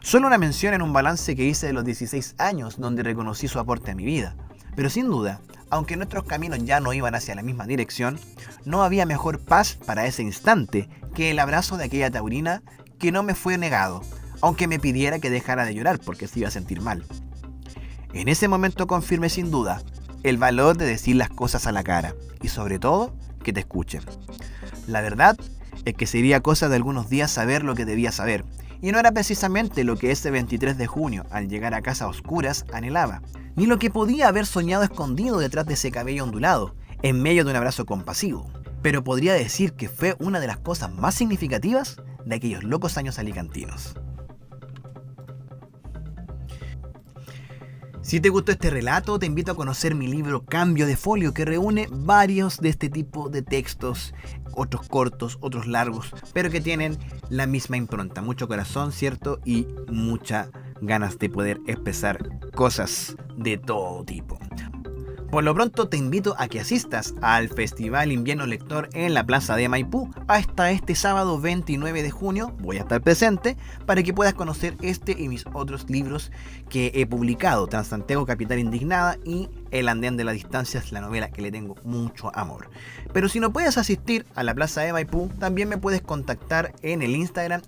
Solo una mención en un balance que hice de los 16 años donde reconocí su aporte a mi vida. Pero sin duda, aunque nuestros caminos ya no iban hacia la misma dirección, no había mejor paz para ese instante que el abrazo de aquella taurina que no me fue negado, aunque me pidiera que dejara de llorar porque se iba a sentir mal. En ese momento confirmé sin duda el valor de decir las cosas a la cara y sobre todo que te escuchen. La verdad es que sería cosa de algunos días saber lo que debía saber, y no era precisamente lo que ese 23 de junio, al llegar a casa a oscuras, anhelaba, ni lo que podía haber soñado escondido detrás de ese cabello ondulado, en medio de un abrazo compasivo, pero podría decir que fue una de las cosas más significativas de aquellos locos años alicantinos. Si te gustó este relato, te invito a conocer mi libro Cambio de Folio, que reúne varios de este tipo de textos, otros cortos, otros largos, pero que tienen la misma impronta, mucho corazón, ¿cierto? Y muchas ganas de poder expresar cosas de todo tipo. Por lo pronto te invito a que asistas al Festival Invierno Lector en la Plaza de Maipú hasta este sábado 29 de junio. Voy a estar presente para que puedas conocer este y mis otros libros que he publicado: Transantiago, Capital Indignada y El Andén de las Distancias, la novela que le tengo mucho amor. Pero si no puedes asistir a la Plaza de Maipú, también me puedes contactar en el Instagram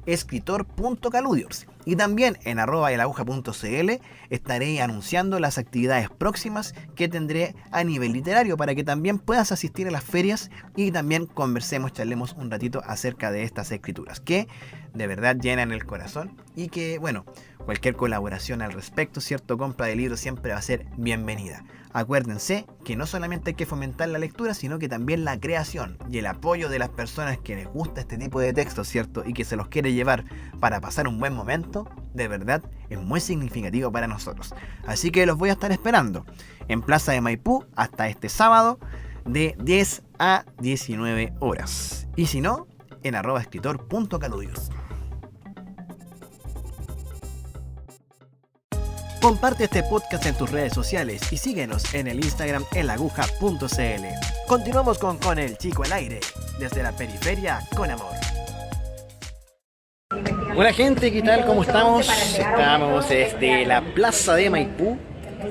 @escritor.caludiors. Y también en @elaguja.cl estaré anunciando las actividades próximas que tendré a nivel literario para que también puedas asistir a las ferias y también conversemos, charlemos un ratito acerca de estas escrituras que de verdad llenan el corazón y que, bueno, cualquier colaboración al respecto, ¿cierto? Compra de libros siempre va a ser bienvenida. Acuérdense que no solamente hay que fomentar la lectura, sino que también la creación y el apoyo de las personas que les gusta este tipo de textos, ¿cierto? Y que se los quiere llevar para pasar un buen momento, de verdad es muy significativo para nosotros. Así que los voy a estar esperando en Plaza de Maipú hasta este sábado de 10 a 19 horas. Y si no, en @escritor.caludios. Comparte este podcast en tus redes sociales y síguenos en el Instagram elaguja.cl. Continuamos con el Chico al Aire, desde la periferia con amor. Hola gente, ¿qué tal? ¿Cómo estamos? Estamos desde la Plaza de Maipú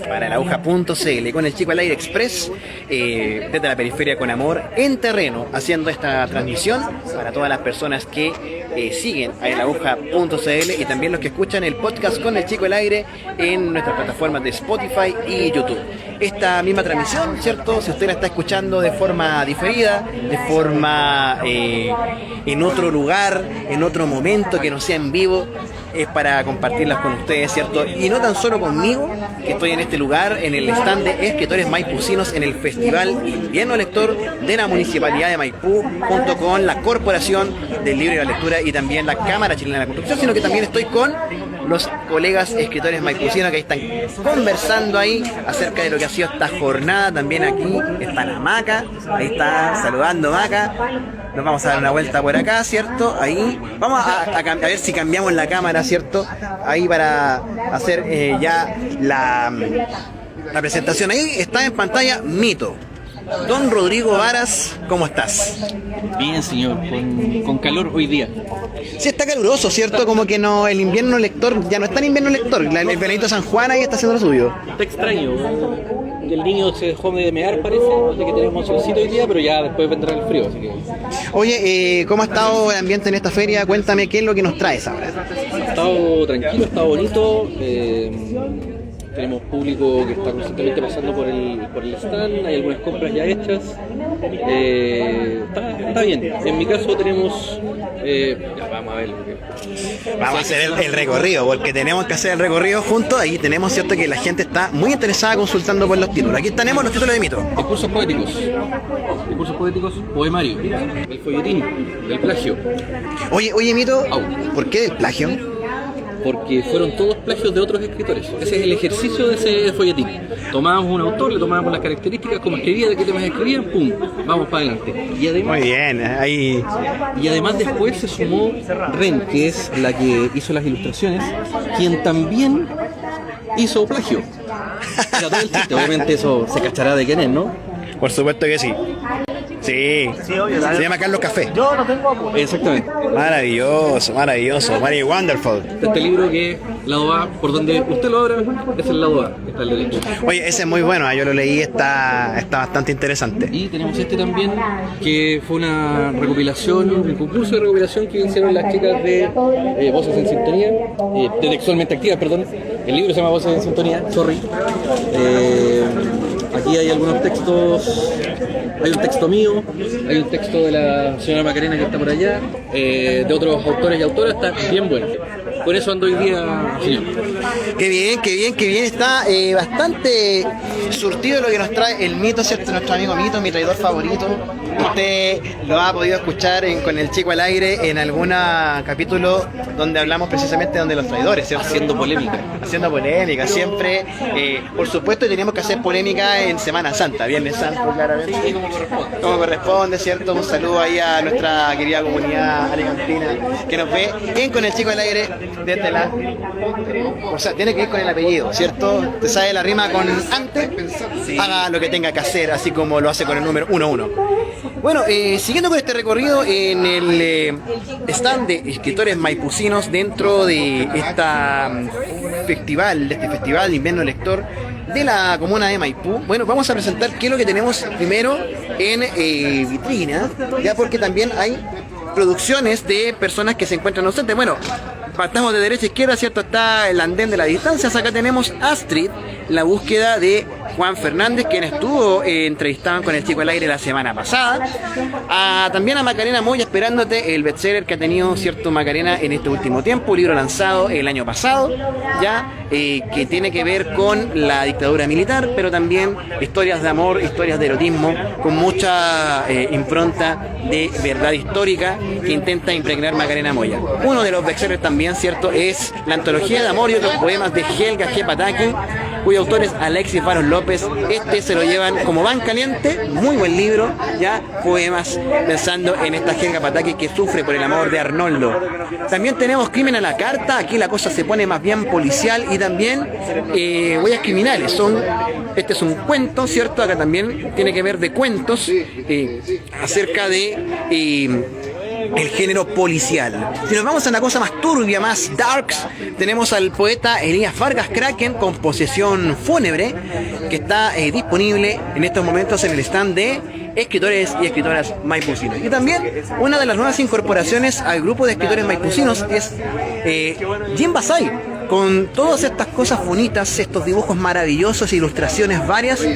para elaguja.cl con el Chico al Aire Express, desde la periferia con amor, en terreno, haciendo esta transmisión para todas las personas que siguen a elaguja.cl y también los que escuchan el podcast con el Chico al Aire en nuestras plataformas de Spotify y YouTube. Esta misma transmisión, ¿cierto? Si usted la está escuchando de forma diferida, de forma en otro lugar, en otro momento que no sea en vivo, es para compartirlas con ustedes, ¿cierto? Y no tan solo conmigo, que estoy en este lugar, en el stand de escritores maipucinos en el Festival Invierno Lector de la Municipalidad de Maipú, junto con la Corporación del Libro y la Lectura y también la Cámara Chilena de la Construcción, sino que también estoy con los colegas escritores maipucinos que están conversando ahí acerca de lo que ha sido esta jornada. También aquí está la Maca, ahí está saludando Maca. Nos vamos a dar una vuelta por acá, ¿cierto? Ahí vamos a ver si cambiamos la cámara, ¿cierto? Ahí para hacer ya la presentación. Ahí está en pantalla Mito. Don Rodrigo Varas, ¿cómo estás? Bien, señor, con calor hoy día. Sí, está caluroso, ¿cierto? Como que no, el invierno lector, ya no está en invierno lector, el veranito San Juan ahí está haciendo lo suyo. Está extraño, el niño se dejó de mear, parece, de que tenemos solcito hoy día, pero ya después vendrá el frío, así que... Oye, ¿cómo ha estado el ambiente en esta feria? Cuéntame qué es lo que nos traes ahora. Ha estado tranquilo, ha estado bonito, tenemos público que está constantemente pasando por el stand, hay algunas compras ya hechas, está bien. En mi caso tenemos, ya vamos a ver. Vamos a hacer el recorrido, porque tenemos que hacer el recorrido juntos. Ahí tenemos, cierto, que la gente está muy interesada consultando por los títulos. Aquí tenemos los títulos de Mito. Discursos poéticos, poemario, el folletín, del plagio. Oye Mito, ¿por qué del plagio? Porque fueron todos plagios de otros escritores. Ese es el ejercicio de ese folletín. Tomábamos un autor, le tomábamos las características, cómo escribía, de qué temas escribía, ¡pum! Vamos para adelante. Y además, muy bien, ahí. Y además después se sumó Ren, que es la que hizo las ilustraciones, quien también hizo plagio. Era todo el chiste, obviamente eso se cachará de quién es, ¿no? Por supuesto que sí. Sí, obvio. se llama Carlos Café. Yo no tengo apuntes. Exactamente. Maravilloso, very wonderful. Este libro que lado A, por donde usted lo abra, es el lado A, está el derecho. Oye, ese es muy bueno, yo lo leí, está bastante interesante. Y tenemos este también, que fue una recopilación, un concurso de recopilación que hicieron las chicas de Voces en Sintonía, de Textualmente Activas, perdón. El libro se llama Voces en Sintonía, sorry. Aquí hay algunos textos, hay un texto mío, hay un texto de la señora Macarena que está por allá, de otros autores y autoras, está bien bueno. Por eso ando hoy día, señor. Qué bien, está bastante surtido lo que nos trae el Mito, ¿cierto? Nuestro amigo Mito, mi traidor favorito. Usted lo ha podido escuchar con El Chico al Aire en algún capítulo donde hablamos precisamente de los traidores, ¿cierto? Haciendo polémica, siempre. Por supuesto, tenemos que hacer polémica en Semana Santa, Viernes Santo, claramente. Sí, como corresponde, ¿cierto? Un saludo ahí a nuestra querida comunidad alicantina que nos ve en Con El Chico al Aire desde la... O sea, tiene que ir con el apellido, ¿cierto? Te sabe la rima con antes, haga lo que tenga que hacer, así como lo hace con el número 11. Bueno, siguiendo con este recorrido en el stand de escritores maipucinos dentro de este festival de Invierno Lector de la comuna de Maipú. Bueno, vamos a presentar qué es lo que tenemos primero en vitrina, ya porque también hay producciones de personas que se encuentran ausentes. Bueno, partamos de derecha a izquierda, ¿cierto? Está el andén de las distancias. Acá tenemos Astrid, la búsqueda de Juan Fernández, quien estuvo entrevistado con El Chico al Aire la semana pasada. También a Macarena Moya, esperándote, el bestseller que ha tenido, ¿cierto? Macarena en este último tiempo, un libro lanzado el año pasado, ya que tiene que ver con la dictadura militar, pero también historias de amor, historias de erotismo, con mucha impronta de verdad histórica que intenta impregnar Macarena Moya. Uno de los bestsellers también, ¿cierto?, es la antología de amor y otros poemas de Helga G. Pataki, cuyo autor es Alexis Varos López. Este se lo llevan como van caliente, muy buen libro, ya, poemas pensando en esta Helga Pataki que sufre por el amor de Arnoldo. También tenemos Crimen a la Carta, aquí la cosa se pone más bien policial, y también Huellas Criminales. Este es un cuento, ¿cierto? Acá también tiene que ver de cuentos acerca de el género policial. Si nos vamos a una cosa más turbia, más darks, tenemos al poeta Elías Vargas Kraken con Posesión Fúnebre, que está disponible en estos momentos en el stand de escritores y escritoras maipucinos. Y también una de las nuevas incorporaciones al grupo de escritores maipucinos es Jim Basay, con todas estas cosas bonitas, estos dibujos maravillosos, ilustraciones varias,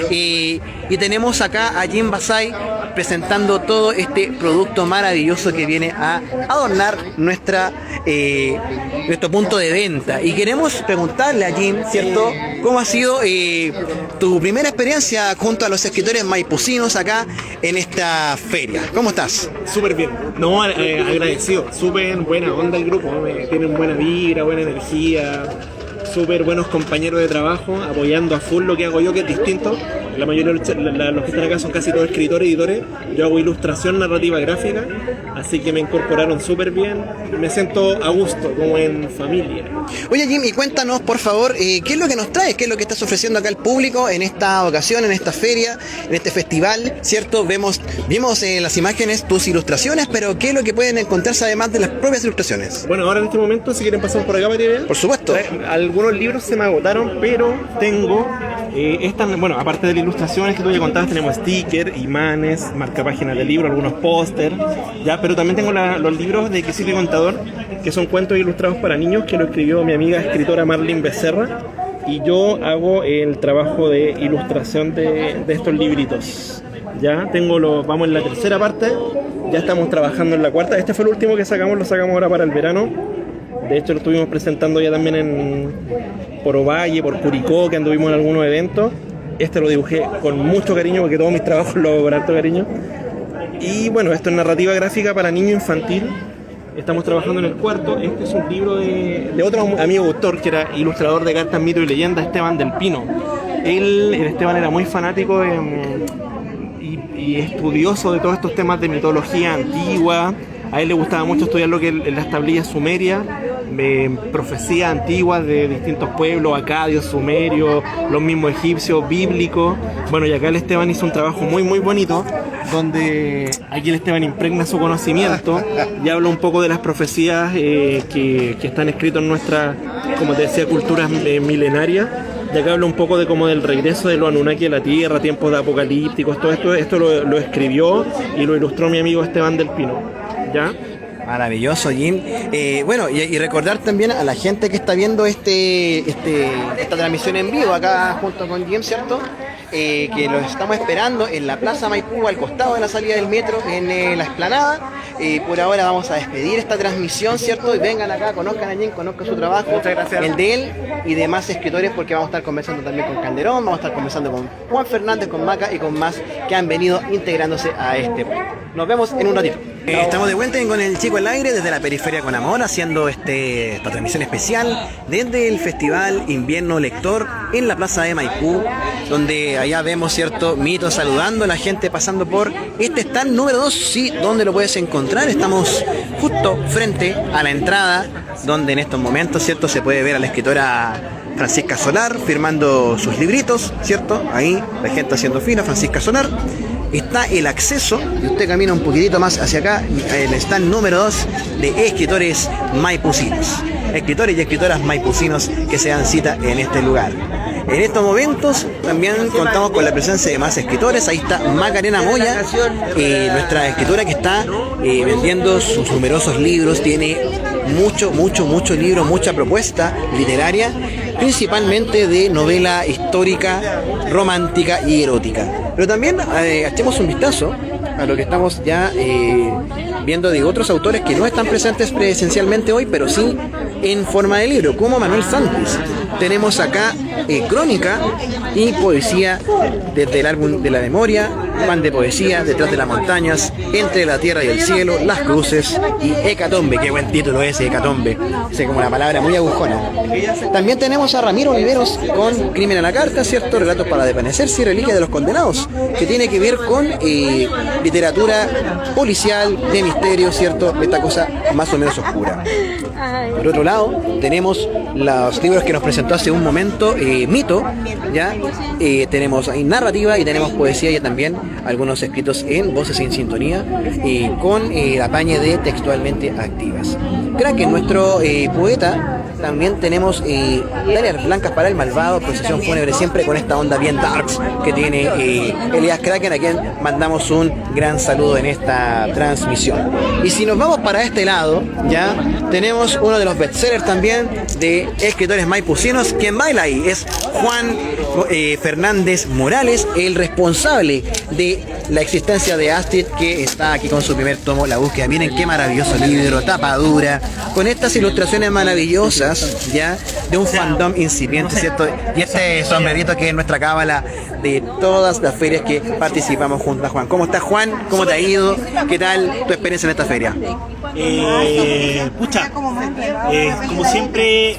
y tenemos acá a Jim Basay presentando todo este producto maravilloso que viene a adornar nuestro punto de venta. Y queremos preguntarle a Jim, ¿cierto?, ¿cómo ha sido tu primera experiencia junto a los escritores maipucinos acá en esta feria? ¿Cómo estás? Súper bien. No, agradecido. Súper buena onda el grupo. Tienen buena vibra, buena energía. Súper buenos compañeros de trabajo, apoyando a full lo que hago yo, que es distinto. La mayoría de los que están acá son casi todos escritores, editores. Yo hago ilustración narrativa gráfica, así que me incorporaron súper bien. Me siento a gusto, como en familia. Oye, Jim, y cuéntanos, por favor, ¿qué es lo que nos traes? ¿Qué es lo que estás ofreciendo acá al público en esta ocasión, en esta feria, en este festival? ¿Cierto? Vimos en las imágenes tus ilustraciones, pero ¿qué es lo que pueden encontrarse además de las propias ilustraciones? Bueno, ahora en este momento, si quieren pasar por acá, María. Por supuesto. Algunos libros se me agotaron, pero tengo bueno, aparte de las ilustraciones que tú ya contabas, tenemos stickers, imanes, marcapáginas de libros, algunos pósters, ya, pero también tengo los libros de Quesito y Contador, que son cuentos ilustrados para niños, que lo escribió mi amiga escritora Marlene Becerra, y yo hago el trabajo de ilustración de estos libritos. Ya vamos en la tercera parte, ya estamos trabajando en la cuarta. Este fue el último que sacamos, lo sacamos ahora para el verano. De hecho, lo estuvimos presentando ya también por Ovalle, por Curicó, que anduvimos en algunos eventos. Este lo dibujé con mucho cariño, porque todos mis trabajos lo hago con harto cariño. Y bueno, esto es narrativa gráfica para niño infantil. Estamos trabajando en el cuarto. Este es un libro de otro amigo autor, que era ilustrador de cartas, mito y leyenda, Esteban del Pino. El Esteban era muy fanático y estudioso de todos estos temas de mitología antigua. A él le gustaba mucho estudiar lo que en las tablillas sumerias, profecías antiguas de distintos pueblos, acadios, sumerios, los mismos egipcios, bíblicos. Bueno, y acá el Esteban hizo un trabajo muy muy bonito, donde aquí el Esteban impregna su conocimiento y habla un poco de las profecías que están escritas en nuestra, como te decía, culturas milenarias. Y acá habla un poco de como del regreso de los Anunnaki a la Tierra, tiempos de apocalípticos, todo esto lo escribió y lo ilustró mi amigo Esteban del Pino, ¿ya? Maravilloso, Jim. Bueno, y recordar también a la gente que está viendo esta transmisión en vivo acá junto con Jim, ¿cierto? Que los estamos esperando en la Plaza Maipú, al costado de la salida del metro, en la explanada. Por ahora vamos a despedir esta transmisión, ¿cierto? Y vengan acá, conozcan a Jim, conozcan su trabajo, el de él y demás escritores, porque vamos a estar conversando también con Calderón, vamos a estar conversando con Juan Fernández, con Maca y con más que han venido integrándose a este proyecto. Nos vemos en un ratito. Estamos de vuelta con el Chico al Aire desde la Periferia con Amor, haciendo esta transmisión especial desde el Festival Invierno Lector en la Plaza de Maipú, donde allá vemos, ¿cierto?, Mito saludando a la gente pasando por este stand número 2, sí, donde lo puedes encontrar. Estamos justo frente a la entrada, donde en estos momentos, ¿cierto?, se puede ver a la escritora Francisca Solar firmando sus libritos, ¿cierto? Ahí la gente haciendo fila, Francisca Solar. Está el acceso, y usted camina un poquitito más hacia acá, el stand número 2 de escritores maipucinos. Escritores y escritoras maipucinos que se dan cita en este lugar. En estos momentos también contamos con la presencia de más escritores. Ahí está Macarena Moya, nuestra escritora que está vendiendo sus numerosos libros. Tiene mucho libro, mucha propuesta literaria, principalmente de novela histórica, romántica y erótica. Pero también echemos un vistazo a lo que estamos ya viendo de otros autores que no están presentes presencialmente hoy, pero sí en forma de libro, como Manuel Santos. Tenemos acá crónica y poesía desde el álbum de la memoria, pan de poesía, detrás de las montañas, entre la tierra y el cielo, las cruces y Hecatombe. Qué buen título ese, Hecatombe. Es como una palabra muy agujona. También tenemos a Ramiro Oliveros con Crimen a la carta, ¿cierto? Relatos para desvanecerse y Reliquia de los condenados, que tiene que ver con literatura policial, de misterio, ¿cierto? Esta cosa más o menos oscura. Por otro lado, tenemos los libros que nos presentó hace un momento Mito, ¿ya? Tenemos ahí narrativa y tenemos poesía y también algunos escritos en Voces sin Sintonía, con la paña de Textualmente Activas. Kraken, nuestro poeta. También tenemos Lágrimas Blancas para el Malvado, Procesión Fúnebre, siempre con esta onda bien darks que tiene Elías Kraken, a quien mandamos un gran saludo en esta transmisión. Y si nos vamos para este lado, ya tenemos uno de los bestsellers también de escritores maipucinos. Quien baila ahí es Juan Fernández Morales, el responsable de la existencia de Astrid, que está aquí con su primer tomo, La Búsqueda. Miren qué maravilloso libro, tapa dura, con estas ilustraciones maravillosas, ya, de un fandom incipiente, ¿cierto? Y este sombrerito que es nuestra cábala de todas las ferias que participamos junto a Juan. ¿Cómo estás, Juan? ¿Cómo te ha ido? ¿Qué tal tu experiencia en esta feria? Como siempre,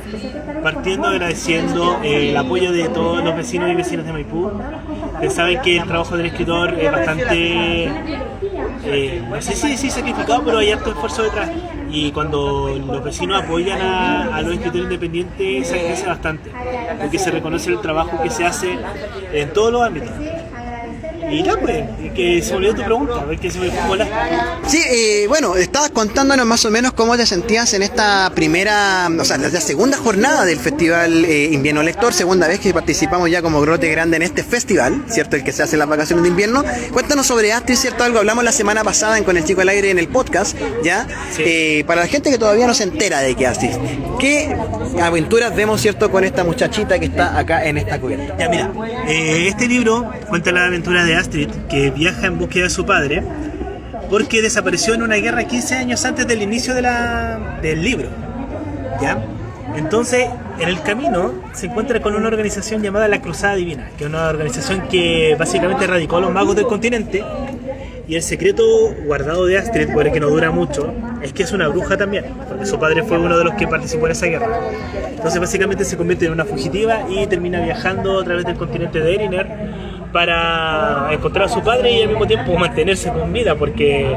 partiendo agradeciendo el apoyo de todos los vecinos y vecinas de Maipú. Ustedes saben que el trabajo del escritor es bastante, no sé si decir sacrificado, pero hay harto esfuerzo detrás. Y cuando los vecinos apoyan a los escritores independientes, se agradece bastante, porque se reconoce el trabajo que se hace en todos los ámbitos. Y ya pues, que se me olvidó tu pregunta, a ver qué se me fue volar. Sí, bueno, estabas contándonos más o menos cómo te sentías en esta primera, o sea, la segunda jornada del Festival Invierno Lector, segunda vez que participamos ya como Grote Grande en este festival, ¿cierto? El que se hace en las vacaciones de invierno. Cuéntanos sobre Astrid, ¿cierto? Algo hablamos la semana pasada Con el Chico al Aire en el podcast, ¿ya? Sí. Para la gente que todavía no se entera de que Astrid, ¿qué aventuras vemos, ¿cierto? Con esta muchachita que está acá en esta cubierta. Ya, mira, este libro cuenta la aventura de Astrid, que viaja en búsqueda de su padre porque desapareció en una guerra 15 años antes del inicio del libro, ¿ya? Entonces, en el camino se encuentra con una organización llamada La Cruzada Divina, que es una organización que básicamente erradicó a los magos del continente. Y el secreto guardado de Astrid, por el que no dura mucho, es que es una bruja también, porque su padre fue uno de los que participó en esa guerra. Entonces básicamente se convierte en una fugitiva y termina viajando a través del continente de Eriner para encontrar a su padre y al mismo tiempo mantenerse con vida, porque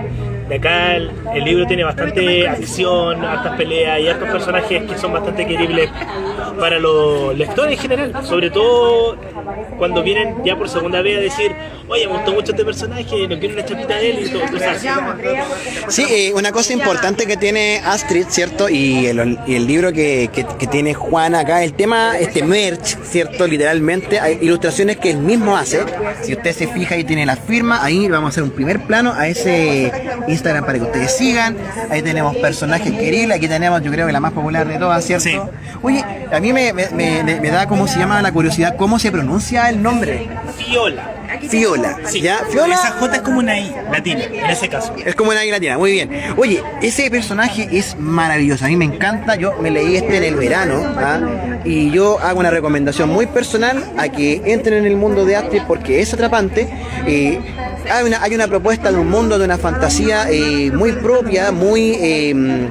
De acá el libro tiene bastante acción, hartas peleas y hartos personajes que son bastante queribles para los lectores en general, sobre todo cuando vienen ya por segunda vez a decir, oye, me gustó mucho este personaje, no quiero una chapita de él y todo, cosas así. Sí, una cosa importante que tiene Astrid, ¿cierto? Y el libro que tiene Juan acá, el tema, merch, ¿cierto? Literalmente, hay ilustraciones que él mismo hace. Si usted se fija y tiene la firma, ahí vamos a hacer un primer plano a ese Instagram para que ustedes sigan. Ahí tenemos personajes queribles, aquí tenemos, yo creo que la más popular de todas, ¿cierto? Sí. Oye, a mí me da, ¿cómo se llama? La curiosidad, ¿cómo se pronuncia el nombre? Fiola. Fiola. Sí. ¿Ya? Fiola. Esa J es como una I latina, en ese caso. Es como una I latina, muy bien. Oye, ese personaje es maravilloso, a mí me encanta, yo me leí en el verano, ¿ah? Y yo hago una recomendación muy personal a que entren en el mundo de Astrid porque es atrapante. Hay una propuesta de un mundo, de una fantasía muy propia, muy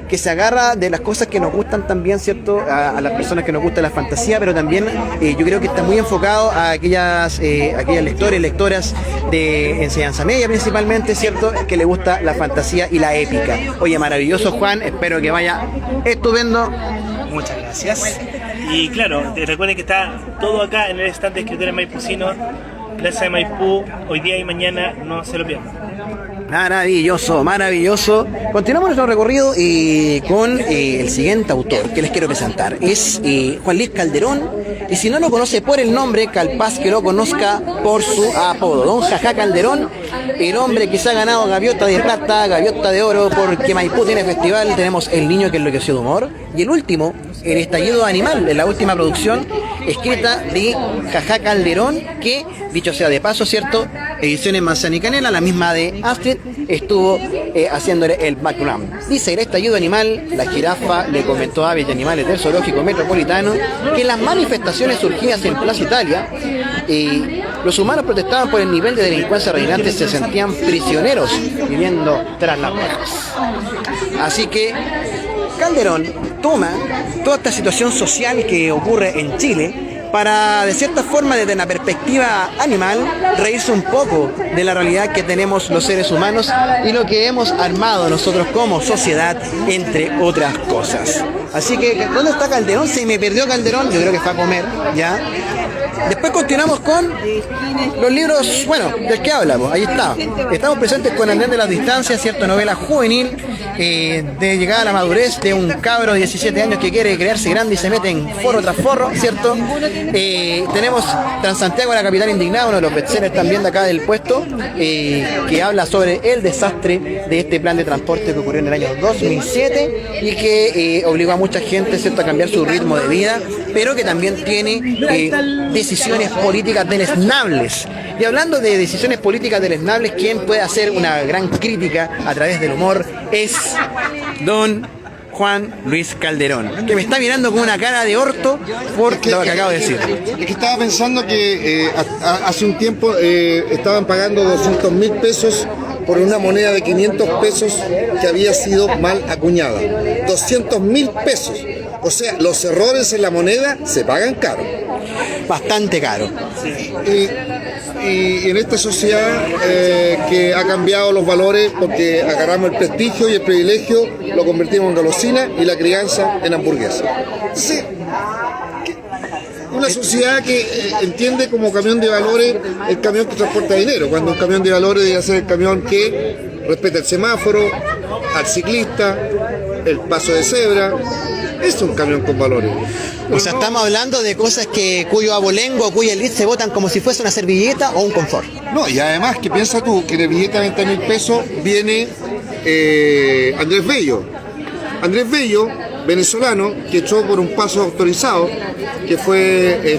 que se agarra de las cosas que nos gustan también, ¿cierto? A las personas que nos gusta la fantasía, pero también yo creo que está muy enfocado a aquellas lectores, lectoras de enseñanza media principalmente, ¿cierto? Que le gusta la fantasía y la épica. Oye, maravilloso, Juan, espero que vaya estupendo. Muchas gracias. Y claro, recuerden que está todo acá en el stand de escritores maipucinos, Plaza de Maipú, hoy día y mañana, no se lo pierdan. Maravilloso, maravilloso. Continuamos nuestro recorrido con el siguiente autor que les quiero presentar. Es Juan Luis Calderón. Y si no lo conoce por el nombre, capaz que lo conozca por su apodo. Don Jajá Calderón, el hombre que se ha ganado gaviota de plata, gaviota de oro, porque Maipú tiene festival. Tenemos El niño que enloqueció de humor. Y el último, El estallido animal, de la última producción escrita de Jajá Calderón, que, dicho sea de paso, ¿cierto? Ediciones Manzana y Canela, la misma de Astrid, estuvo haciéndole el background. Dice: el estallido animal, la jirafa le comentó a aves y animales del zoológico metropolitano que en las manifestaciones surgidas en Plaza Italia, los humanos protestaban por el nivel de delincuencia reinante, se sentían prisioneros viviendo tras las rejas. Así que Calderón toma toda esta situación social que ocurre en Chile para, de cierta forma, desde una perspectiva animal, reírse un poco de la realidad que tenemos los seres humanos y lo que hemos armado nosotros como sociedad, entre otras cosas. Así que, ¿dónde está Calderón? Se me perdió Calderón, yo creo que fue a comer, ¿ya? Después continuamos con los libros, bueno, ¿de qué hablamos? Ahí está. Estamos presentes con Andrés de las Distancias, ¿cierto? Novela juvenil, de llegada a la madurez de un cabro de 17 años que quiere crearse grande y se mete en forro tras forro, ¿cierto? Tenemos Transantiago, la capital indignada, uno de los bestsellers también de acá del puesto, que habla sobre el desastre de este plan de transporte que ocurrió en el año 2007 y que obligó a mucha gente, ¿cierto?, a cambiar su ritmo de vida, pero que también tiene decisiones políticas deleznables. Y hablando de decisiones políticas deleznables, quien puede hacer una gran crítica a través del humor es don Juan Luis Calderón, que me está mirando con una cara de orto por lo que acabo de decir. Es que estaba pensando que hace un tiempo estaban pagando 200.000 pesos por una moneda de 500 pesos que había sido mal acuñada. 200.000 pesos. O sea, los errores en la moneda se pagan caro. Bastante caro. Y en esta sociedad que ha cambiado los valores porque agarramos el prestigio y el privilegio, lo convertimos en golosina y la crianza en hamburguesa. Sí. Una sociedad que entiende como camión de valores el camión que transporta dinero, cuando un camión de valores debe ser el camión que respeta el semáforo, al ciclista, el paso de cebra. Es un camión con valores. O sea, estamos hablando de cosas cuyo abolengo o cuya elite se votan como si fuese una servilleta o un confort. No, y además, que piensa tú que en el billete de 20.000 pesos viene Andrés Bello. Andrés Bello, venezolano, que echó por un paso autorizado, que fue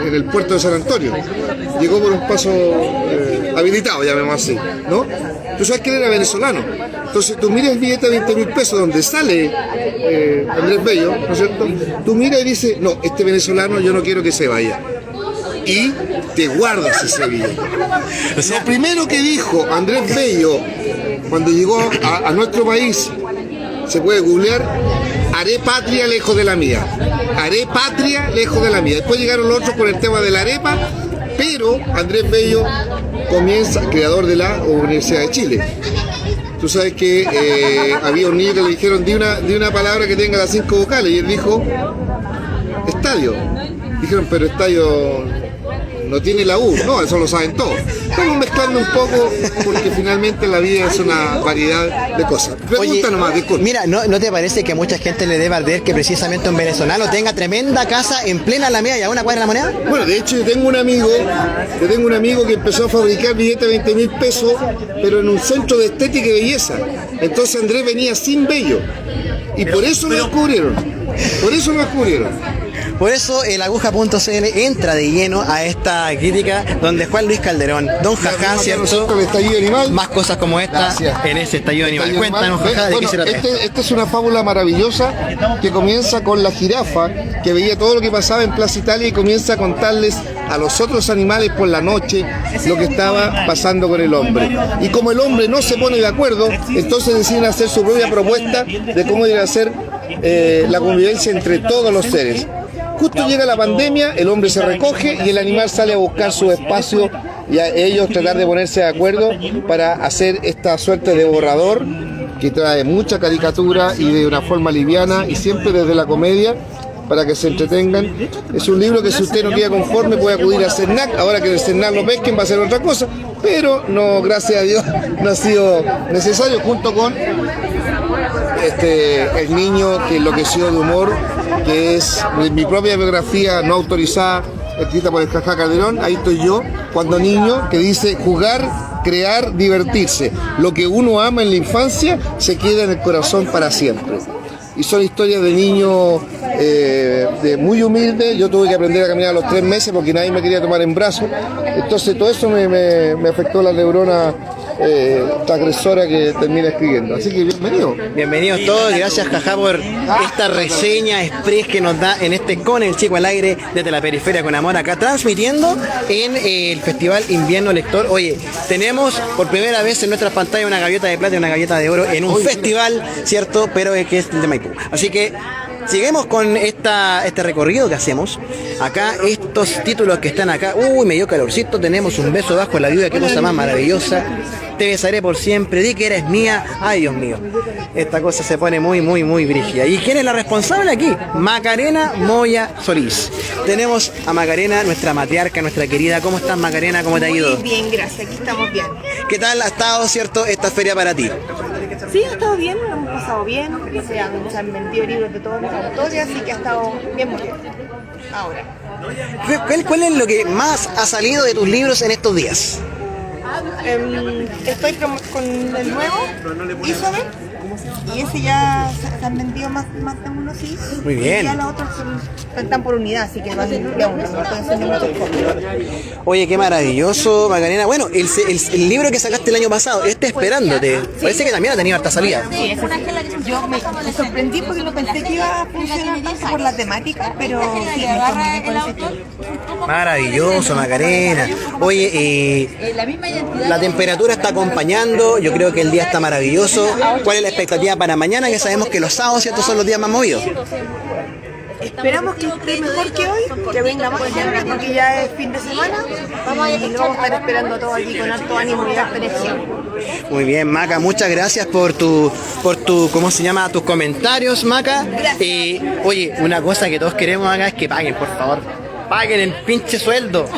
en el puerto de San Antonio. Llegó por un paso habilitado, llamemos así, ¿no? Tú sabes que él era venezolano. Entonces tú miras el billete de 20.000 pesos donde sale Andrés Bello, ¿no es cierto? Tú miras y dices, no, este venezolano yo no quiero que se vaya. Y te guardas ese billete. O sea, lo primero que dijo Andrés Bello cuando llegó a nuestro país, se puede googlear: haré patria lejos de la mía. Haré patria lejos de la mía. Después llegaron los otros con el tema de la arepa Pero Andrés Bello comienza, creador de la Universidad de Chile. Tú sabes que había un niño que le dijeron, di una palabra que tenga las 5 vocales, y él dijo, estadio. Dijeron, pero estadio no tiene la U. No, eso lo saben todos. Estamos mezclando un poco porque finalmente la vida es una variedad de cosas. Pregunta nomás, disculpa. Mira, ¿no te parece que a mucha gente le debe arder que precisamente un venezolano tenga tremenda casa en plena Alameda y a una cuadra de la Moneda? Bueno, de hecho yo tengo un amigo que empezó a fabricar billetes de 20.000 pesos, pero en un centro de estética y belleza. Entonces Andrés venía sin Bello. Y por eso lo descubrieron. Por eso el aguja.cl entra de lleno a esta crítica donde Juan Luis Calderón, Don Jajá, ¿cierto? El estallido animal. Más cosas como esta. Gracias. En ese estallido animal. Cuéntanos, Jajá, ¿de qué se trata? Esta es una fábula maravillosa que comienza con la jirafa que veía todo lo que pasaba en Plaza Italia y comienza a contarles a los otros animales por la noche lo que estaba pasando con el hombre. Y como el hombre no se pone de acuerdo, entonces deciden hacer su propia propuesta de cómo debe ser la convivencia entre todos los seres. Justo llega la pandemia, el hombre se recoge y el animal sale a buscar su espacio y a ellos tratar de ponerse de acuerdo para hacer esta suerte de borrador que trae mucha caricatura y de una forma liviana y siempre desde la comedia para que se entretengan. Es un libro que si usted no queda conforme puede acudir a CERNAC, ahora que el CERNAC lo pesquen va a ser otra cosa, pero no, gracias a Dios, no ha sido necesario, junto con El niño que enloqueció de humor, que es mi propia biografía no autorizada, escrita por el Jajá Calderón. Ahí estoy yo, cuando niño, que dice jugar, crear, divertirse. Lo que uno ama en la infancia se queda en el corazón para siempre. Y son historias de niños muy humildes. Yo tuve que aprender a caminar a los 3 meses porque nadie me quería tomar en brazos. Entonces todo eso me afectó la neurona transgresora que termina escribiendo. Así que bienvenido. Bienvenidos todos, gracias Jajá por esta reseña express que nos da en este Con el Chico al Aire desde la periferia con amor, acá transmitiendo en el Festival Invierno Lector. Oye, tenemos por primera vez en nuestras pantallas una gaviota de plata y una gaviota de oro en un festival, ¿cierto? Pero que es de Maipú. Así que seguimos con este recorrido que hacemos. Acá, estos títulos que están acá. Uy, me dio calorcito. Tenemos Un beso bajo la viuda, qué cosa más maravillosa. Te besaré por siempre, di que eres mía. Ay, Dios mío. Esta cosa se pone muy, muy, muy brígida. ¿Y quién es la responsable aquí? Macarena Moya Solís. Tenemos a Macarena, nuestra matriarca, nuestra querida. ¿Cómo estás, Macarena? ¿Cómo te ha ido? Muy bien, gracias. Aquí estamos bien. ¿Qué tal ha estado, cierto, esta feria para ti? Sí, ha estado bien, lo hemos pasado bien. Se han vendido libros de todos los autores, así que ha estado bien bonito. Ahora. ¿Cuál es lo que más ha salido de tus libros en estos días? Estoy con el nuevo, Isabel, y ese ya se han vendido más de uno, sí. Muy bien. Y ya los otros están por unidad, así que van de uno, se estoy haciendo muchas copias. Oye, qué maravilloso, Macarena. Bueno, el libro que sacaste el año pasado, Esperándote, parece que también ha tenido harta salida. Sí, yo me sorprendí porque no pensé que iba a funcionar tanto por la temática, pero sí, me fue muy bien con ese título. Maravilloso, Macarena. Oye, la temperatura está acompañando, yo creo que el día está maravilloso. ¿Cuál es la expectativa para mañana? Que sabemos que los sábados, ¿cierto?, son los días más movidos. Esperamos que esté mejor que hoy, que venga más gente, porque ya es fin de semana y lo vamos a estar esperando todo aquí con harto ánimo y harta energía. Muy bien, Maca, muchas gracias por tu, ¿cómo se llama?, tus comentarios, Maca. Oye, una cosa que todos queremos acá es que paguen, por favor. Paguen el pinche sueldo.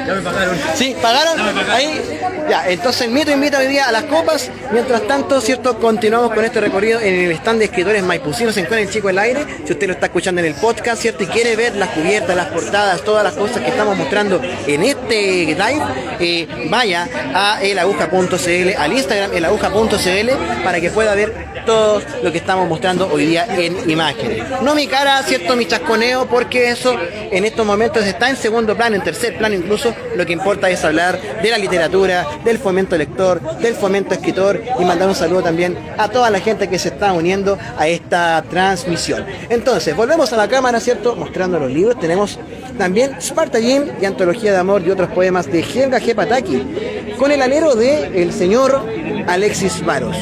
Ya me pagaron. ¿Sí? ¿Pagaron? Ahí. Ya, entonces el Mito invita hoy día a las copas. Mientras tanto, ¿cierto? Continuamos con este recorrido en el stand de escritores maipucinos en Con el Chico al Aire. Si usted lo está escuchando en el podcast, ¿cierto?, y quiere ver las cubiertas, las portadas, todas las cosas que estamos mostrando en este live, vaya a elaguja.cl, al Instagram elaguja.cl, para que pueda ver todo lo que estamos mostrando hoy día en imágenes. No mi cara, ¿cierto?, mi chasconeo, porque eso en estos momentos está en segundo plano, en tercer plano incluso. Lo que importa es hablar de la literatura, del fomento lector, del fomento escritor, y mandar un saludo también a toda la gente que se está uniendo a esta transmisión. Entonces, volvemos a la cámara, ¿cierto?, mostrando los libros. Tenemos también Sparta Jim y Antología de Amor y otros poemas de Helga G. Pataki, con el alero de el señor Alexis Varos.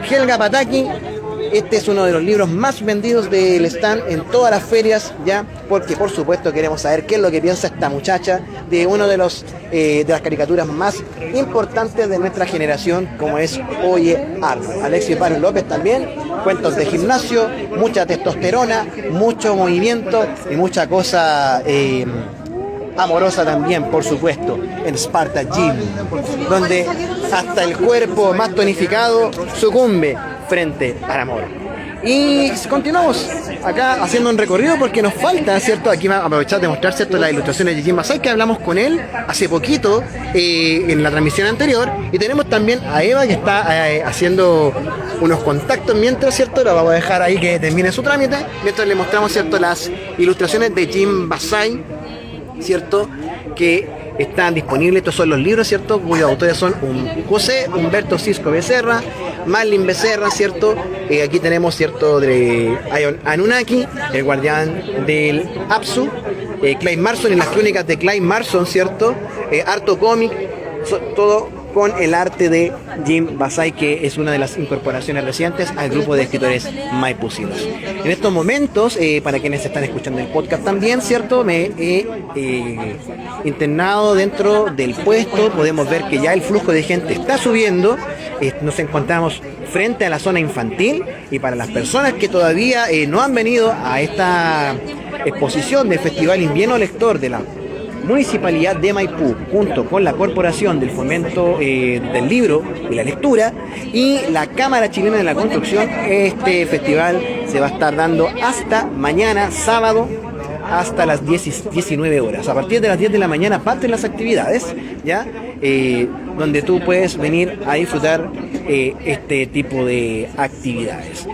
Helga Pataki este es uno de los libros más vendidos del stand en todas las ferias, ya, porque por supuesto queremos saber qué es lo que piensa esta muchacha de uno de las caricaturas más importantes de nuestra generación, como es Oye Arnold. Alexis Barrio López también, cuentos de gimnasio, mucha testosterona, mucho movimiento y mucha cosa amorosa también, por supuesto, en Sparta Gym, donde hasta el cuerpo más tonificado sucumbe frente al amor. Y continuamos acá haciendo un recorrido porque nos falta, ¿cierto? Aquí va a aprovechar de mostrar, ¿cierto?, las ilustraciones de Jim Basay, que hablamos con él hace poquito en la transmisión anterior. Y tenemos también a Eva, que está haciendo unos contactos mientras, ¿cierto? La vamos a dejar ahí que termine su trámite, mientras le mostramos, ¿cierto?, las ilustraciones de Jim Basay, ¿cierto?, que están disponibles. Estos son los libros, ¿cierto?, cuyos autores son José Humberto Cisco Becerra, Marlin Becerra, ¿cierto? Aquí tenemos, ¿cierto?, de Ion Anunnaki, el guardián del Apsu, Clive Marson y las crónicas de Clive Marson, ¿cierto? Harto Cómic, todo con el arte de Jim Basay, que es una de las incorporaciones recientes al grupo de escritores maipucinos. En estos momentos, para quienes están escuchando el podcast también, ¿cierto?, me he internado dentro del puesto. Podemos ver que ya el flujo de gente está subiendo. Nos encontramos frente a la zona infantil, y para las personas que todavía no han venido a esta exposición del Festival Invierno Lector de la Municipalidad de Maipú, junto con la Corporación del Fomento del Libro y la Lectura y la Cámara Chilena de la Construcción, este festival se va a estar dando hasta mañana sábado, hasta las 19 horas. A partir de las 10 de la mañana parten las actividades, ¿ya? Donde tú puedes venir a disfrutar este tipo de actividades.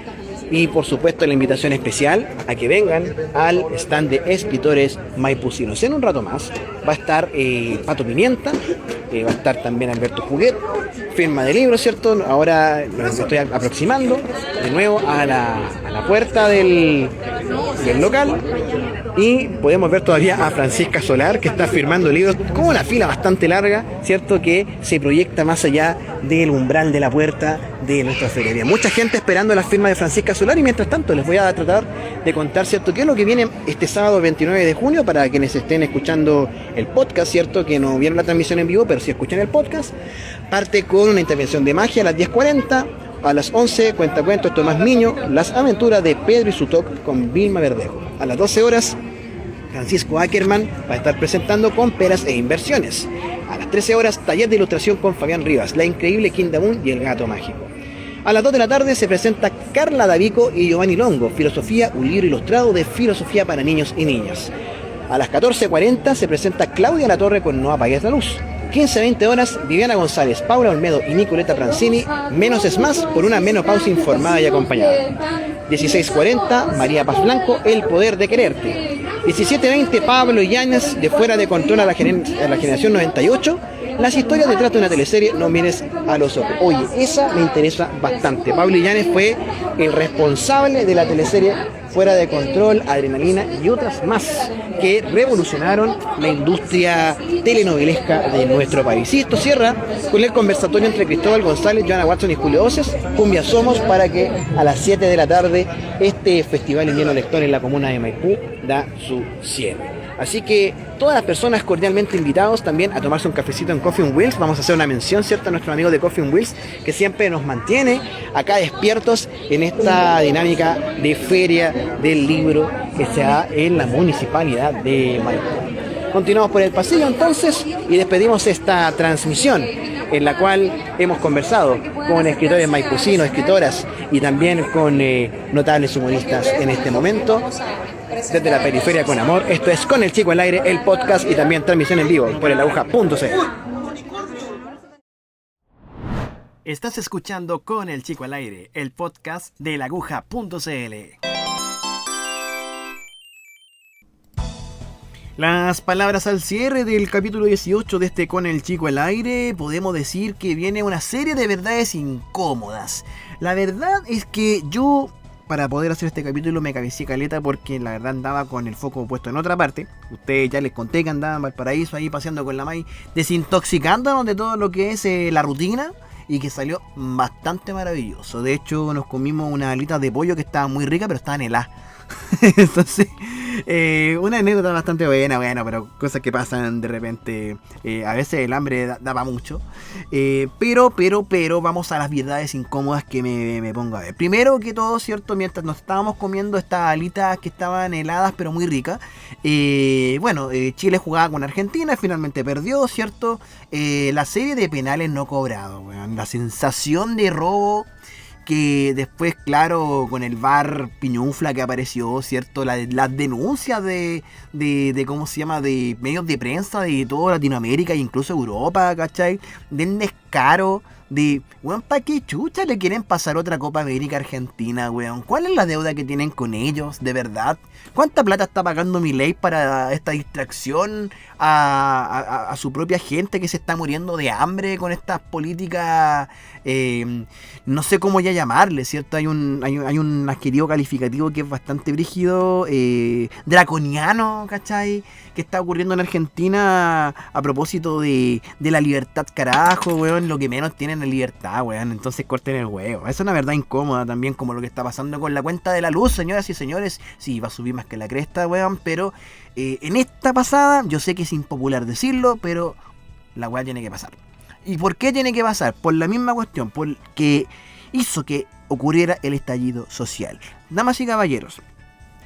Y por supuesto la invitación especial a que vengan al stand de escritores maipucinos. En un rato más va a estar Pato Pimienta, va a estar también Alberto Juguet, firma de libros, ¿cierto? Ahora me estoy aproximando de nuevo a la puerta del local, y podemos ver todavía a Francisca Solar, que está firmando libros con una fila bastante larga, ¿cierto?, que se proyecta más allá del umbral de la puerta de nuestra feria. Mucha gente esperando la firma de Francisca Solar, y mientras tanto les voy a tratar de contar, ¿cierto?, qué es lo que viene este sábado 29 de junio para quienes estén escuchando el podcast, ¿cierto?, que no vieron la transmisión en vivo, pero sí escuchan el podcast. Parte con una intervención de magia a las 10:40. A las 11, Cuentacuentos Tomás Miño, Las aventuras de Pedro y su Toc con Vilma Verdejo. A las 12 horas, Francisco Ackerman va a estar presentando Con Peras e Inversiones. A las 13 horas, taller de ilustración con Fabián Rivas, La increíble Kindamun y el gato mágico. A las 2 de la tarde se presenta Carla Davico y Giovanni Longo, Filosofía, un libro ilustrado de filosofía para niños y niñas. A las 14:40 se presenta Claudia Latorre con No apagues la luz. 15-20 horas, Viviana González, Paula Olmedo y Nicoleta Pranzini, Menos es más, por una menopausia informada y acompañada. 16:40, María Paz Blanco, El poder de quererte. 17:20, Pablo Yáñez, de Fuera de Control a la generación 98. Las historias detrás de una teleserie, No mires a los ojos. Oye, esa me interesa bastante. Pablo Yáñez fue el responsable de la teleserie Fuera de Control, Adrenalina y otras más que revolucionaron la industria telenovelesca de nuestro país. Y esto cierra con el conversatorio entre Cristóbal González, Joana Watson y Julio Oces, Cumbia Somos, para que a las 7 de la tarde este Festival Invierno Lector en la comuna de Maipú da su cierre. Así que todas las personas cordialmente invitados también a tomarse un cafecito en Coffee on Wheels. Vamos a hacer una mención, ¿cierto?, a nuestro amigo de Coffee on Wheels, que siempre nos mantiene acá despiertos en esta dinámica de feria del libro que se da en la municipalidad de Maipú. Continuamos por el pasillo entonces y despedimos esta transmisión en la cual hemos conversado con escritores maipucinos, escritoras y también con notables humoristas en este momento. Desde la periferia con amor, esto es Con el Chico al Aire, el podcast, y también transmisión en vivo por elaguja.cl. Estás escuchando Con el Chico al Aire, el podcast de elaguja.cl. Las palabras al cierre del capítulo 18 de este Con el Chico al Aire, podemos decir que viene una serie de verdades incómodas. La verdad es que yo, para poder hacer este capítulo, me cabeceé caleta porque la verdad andaba con el foco puesto en otra parte. Ustedes ya les conté que andaba en Valparaíso ahí paseando con la May, desintoxicándonos de todo lo que es la rutina y que salió bastante maravilloso. De hecho, nos comimos unas alitas de pollo que estaban muy ricas, pero estaban heladas. Entonces, una anécdota bastante buena, bueno, pero cosas que pasan de repente. A veces el hambre daba mucho. Pero vamos a las verdades incómodas que me pongo a ver. Primero que todo, ¿cierto? Mientras nos estábamos comiendo estas alitas que estaban heladas, pero muy ricas. Chile jugaba con Argentina, finalmente perdió, ¿cierto? La serie de penales no cobrados, weón. La sensación de robo que después, claro, con el VAR piñufla que apareció, ¿cierto? Las denuncias de ¿cómo se llama? De medios de prensa de toda Latinoamérica e incluso Europa, ¿cachai? Del descaro de, weón, ¿para qué chucha le quieren pasar otra Copa América a Argentina, weón? ¿Cuál es la deuda que tienen con ellos, de verdad? ¿Cuánta plata está pagando Milei para esta distracción a su propia gente que se está muriendo de hambre con estas políticas? No sé cómo ya llamarle, ¿cierto? Hay un adjetivo calificativo que es bastante brígido, draconiano, ¿cachai? Que está ocurriendo en Argentina a propósito de la libertad, carajo, weón. Lo que menos tienen es libertad, weón. Entonces corten el huevo. Esa es una verdad incómoda también, como lo que está pasando con la cuenta de la luz, señoras y señores. Sí, va a subir más que la cresta, weón, pero en esta pasada, yo sé que es impopular decirlo, pero la weá tiene que pasar. ¿Y por qué tiene que pasar? Por la misma cuestión, porque hizo que ocurriera el estallido social. Damas y caballeros,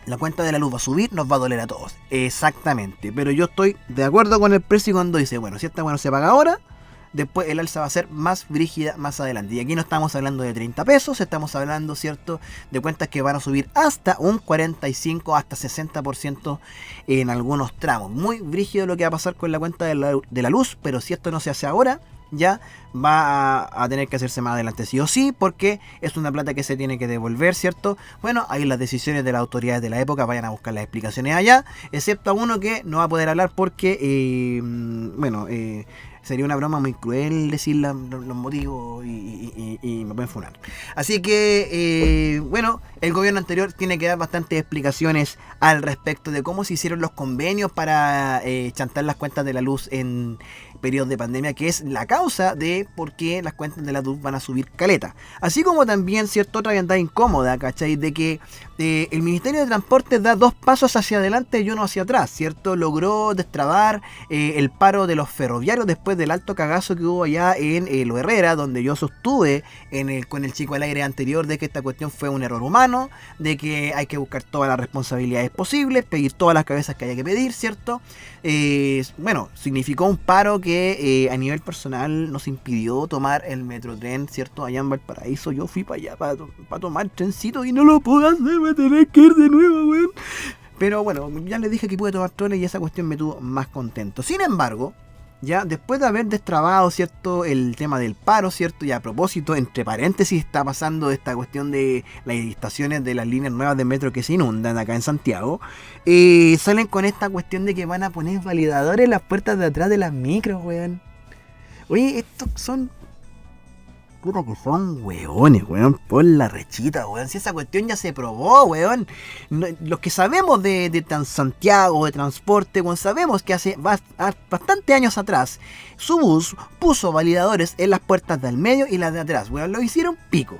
la cuenta de la luz va a subir, nos va a doler a todos. Exactamente, pero yo estoy de acuerdo con el precio cuando dice, bueno, si esta bueno se paga ahora, después el alza va a ser más brígida más adelante. Y aquí no estamos hablando de 30 pesos, estamos hablando, ¿cierto?, de cuentas que van a subir hasta un 45, hasta 60% en algunos tramos. Muy brígido lo que va a pasar con la cuenta de la luz, pero si esto no se hace ahora, ya va a tener que hacerse más adelante sí o sí, porque es una plata que se tiene que devolver, ¿cierto? Bueno, ahí las decisiones de las autoridades de la época, vayan a buscar las explicaciones allá, excepto a uno que no va a poder hablar porque, sería una broma muy cruel decir los motivos y me pueden funar. Así que, el gobierno anterior tiene que dar bastantes explicaciones al respecto de cómo se hicieron los convenios para chantar las cuentas de la luz en periodos de pandemia, que es la causa de por qué las cuentas de la luz van a subir caleta. Así como también, ¿cierto?, otra verdad incómoda, ¿cachai? De que el Ministerio de Transporte da 2 pasos hacia adelante y 1 hacia atrás, ¿cierto? Logró destrabar el paro de los ferroviarios después del alto cagazo que hubo allá en Lo Herrera, donde yo sostuve con el chico al aire anterior de que esta cuestión fue un error humano, de que hay que buscar todas las responsabilidades posibles, pedir todas las cabezas que haya que pedir, ¿cierto? Significó un paro que a nivel personal nos impidió tomar el metrotren, ¿cierto? Allá en Valparaíso yo fui para allá para tomar trencito y no lo puedo hacer, me tenés que ir de nuevo, weón. Pero bueno, ya les dije que pude tomar troles y esa cuestión me tuvo más contento. Sin embargo, ya después de haber destrabado, ¿cierto?, el tema del paro, ¿cierto? Y a propósito, entre paréntesis, está pasando esta cuestión de las estaciones de las líneas nuevas de metro que se inundan acá en Santiago. Salen con esta cuestión de que van a poner validadores en las puertas de atrás de las micros, weón. Oye, estos son... puta que son weones, weón, por la rechita, weón. Si esa cuestión ya se probó, weón. Los que sabemos de Santiago, de transporte, weón, sabemos que hace bastante años atrás su bus puso validadores en las puertas del medio y las de atrás, weón. Lo hicieron pico.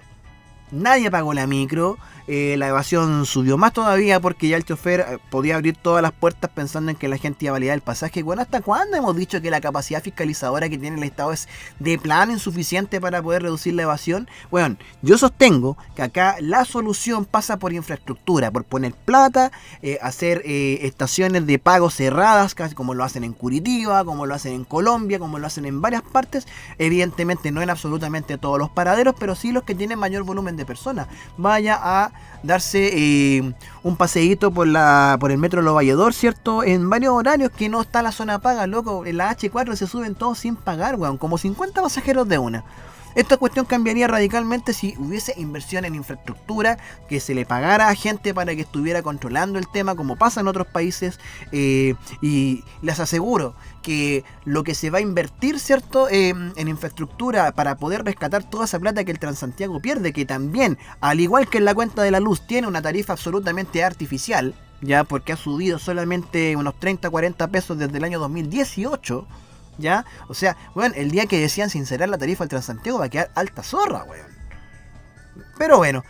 Nadie pagó la micro. La evasión subió más todavía porque ya el chofer podía abrir todas las puertas pensando en que la gente iba a validar el pasaje. Bueno, ¿hasta cuándo hemos dicho que la capacidad fiscalizadora que tiene el Estado es de plano insuficiente para poder reducir la evasión? Bueno, yo sostengo que acá la solución pasa por infraestructura, por poner plata, hacer estaciones de pago cerradas, casi como lo hacen en Curitiba, como lo hacen en Colombia, como lo hacen en varias partes. Evidentemente no en absolutamente todos los paraderos, pero sí los que tienen mayor volumen de personas. Vaya a darse un paseíto por el metro Lo Valledor, ¿cierto? En varios horarios que no está la zona paga, loco. En la H4 se suben todos sin pagar, weón. Como 50 pasajeros de una. Esta cuestión cambiaría radicalmente si hubiese inversión en infraestructura, que se le pagara a gente para que estuviera controlando el tema, como pasa en otros países, y les aseguro que lo que se va a invertir, ¿cierto?, en infraestructura para poder rescatar toda esa plata que el Transantiago pierde, que también, al igual que en la cuenta de la luz, tiene una tarifa absolutamente artificial, ya porque ha subido solamente unos 30-40 pesos desde el año 2018, ¿ya? O sea, weón, el día que decían sincerar la tarifa al Transantiago va a quedar alta zorra, weón. Pero bueno,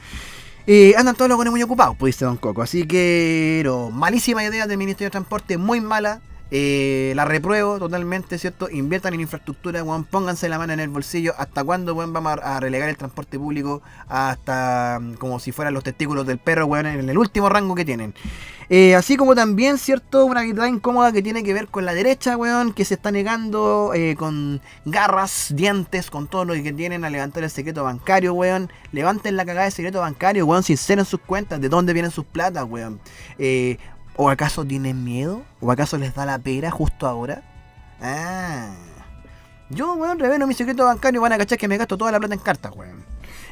andan todos los buenos muy ocupados, pues dice Don Coco. Así que, no, malísima idea del Ministerio de Transporte, muy mala. La repruebo totalmente, ¿cierto? Inviertan en infraestructura, weón, pónganse la mano en el bolsillo. ¿Hasta cuándo, weón, vamos a relegar el transporte público hasta como si fueran los testículos del perro, weón, en el último rango que tienen? Así como también, ¿cierto? Una verdad incómoda que tiene que ver con la derecha, weón, que se está negando con garras, dientes, con todo lo que tienen a levantar el secreto bancario, weón. Levanten la cagada de secreto bancario, weón, sinceren sus cuentas, de dónde vienen sus platas, weón. ¿O acaso tienen miedo? ¿O acaso les da la pera justo ahora? Yo, weón, revelo mi secreto bancario y van a cachar que me gasto toda la plata en cartas, weón.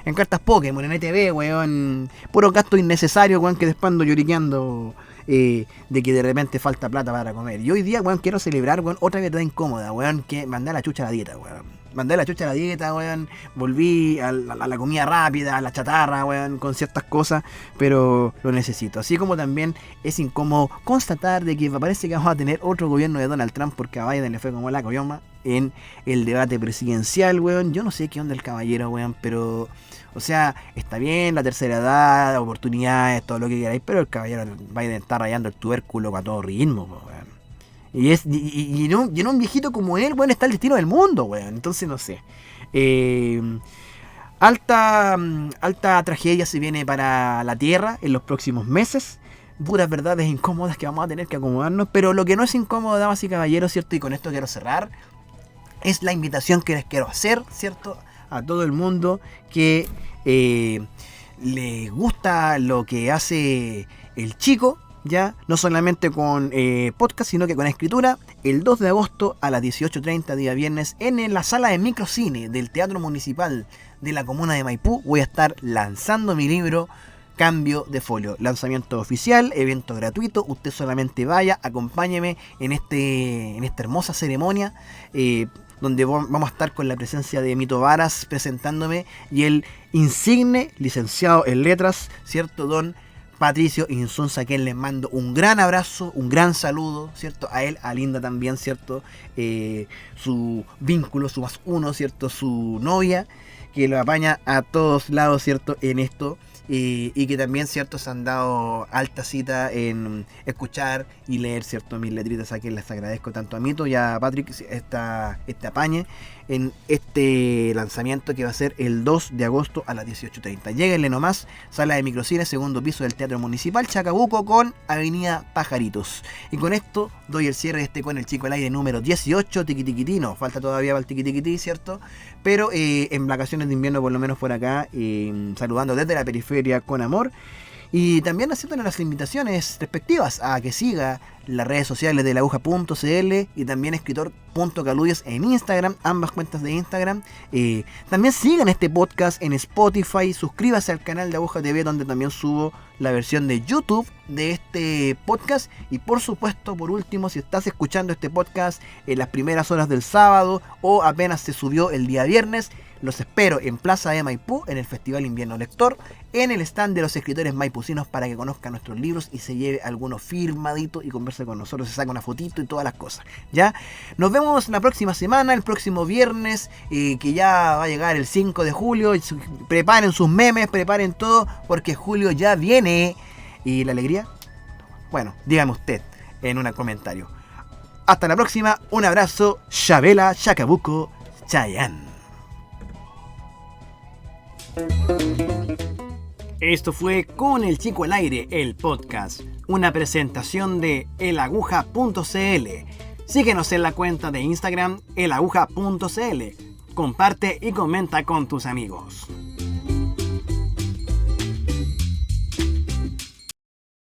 En cartas Pokémon, en ETB, weón. Puro gasto innecesario, weón, que después ando lloriqueando de que de repente falta plata para comer. Y hoy día, weón, quiero celebrar, weón, otra verdad incómoda, weón, que mandé a la chucha a la dieta, weón. Mandé la chucha a la dieta, weón. Volví a la comida rápida, a la chatarra, weón, con ciertas cosas, pero lo necesito. Así como también es incómodo constatar de que parece que vamos a tener otro gobierno de Donald Trump porque a Biden le fue como la coyoma en el debate presidencial, weón. Yo no sé qué onda el caballero, weón, pero... O sea, está bien la tercera edad, oportunidades, todo lo que queráis, pero el caballero Biden está rayando el tubérculo a todo ritmo, weón. Y en un viejito como él, weón, está el destino del mundo, weón. Entonces, no sé. Alta tragedia se viene para la Tierra en los próximos meses. Puras verdades incómodas que vamos a tener que acomodarnos. Pero lo que no es incómodo, damas y caballeros, ¿cierto? Y con esto quiero cerrar. Es la invitación que les quiero hacer, ¿cierto? A todo el mundo que le gusta lo que hace el chico. Ya, no solamente con podcast, sino que con escritura, el 2 de agosto a las 18:30, día viernes, en la sala de microcine del Teatro Municipal de la Comuna de Maipú, voy a estar lanzando mi libro Cambio de Folio. Lanzamiento oficial, evento gratuito, usted solamente vaya, acompáñeme en esta hermosa ceremonia, donde vamos a estar con la presencia de Mito Varas presentándome y el insigne licenciado en letras, ¿cierto? Don Patricio Insunza, a quien les mando un gran abrazo, un gran saludo, ¿cierto? A él, a Linda también, ¿cierto? Su vínculo, su más uno, ¿cierto? Su novia, que lo apaña a todos lados, ¿cierto? En esto. Y que también, ¿cierto? Se han dado alta cita en escuchar y leer, ¿cierto? Mis letritas, a quien les agradezco tanto a Mito y a Patrick este apañe en este lanzamiento que va a ser el 2 de agosto a las 18:30. Lléguenle nomás, sala de microcine, segundo piso del Teatro Municipal, Chacabuco, con Avenida Pajaritos. Y con esto doy el cierre con el Chico al Aire número 18, tiquitiquitino. Falta todavía para el tiquitiquití, ¿cierto? Pero en vacaciones de invierno, por lo menos por acá, saludando desde la periferia con amor. Y también haciéndole las invitaciones respectivas a que siga las redes sociales de lauja.cl y también escritor.caludios en Instagram, ambas cuentas de Instagram. También sigan este podcast en Spotify, suscríbase al canal de Aguja TV, donde también subo la versión de YouTube de este podcast. Y por supuesto, por último, si estás escuchando este podcast en las primeras horas del sábado o apenas se subió el día viernes, los espero en Plaza de Maipú, en el Festival Invierno Lector, en el stand de los escritores maipucinos, para que conozca nuestros libros y se lleve alguno firmadito y converse con nosotros, se saca una fotito y todas las cosas, ¿ya? Nos vemos la próxima semana, el próximo viernes, que ya va a llegar el 5 de julio. Preparen sus memes, preparen todo, porque julio ya viene. ¿Y la alegría? Bueno, dígame usted en un comentario. Hasta la próxima, un abrazo, Chabela, Chacabuco, Chayán. Esto fue Con el Chico al Aire, el podcast, una presentación de elaguja.cl. Síguenos en la cuenta de Instagram elaguja.cl. Comparte y comenta con tus amigos.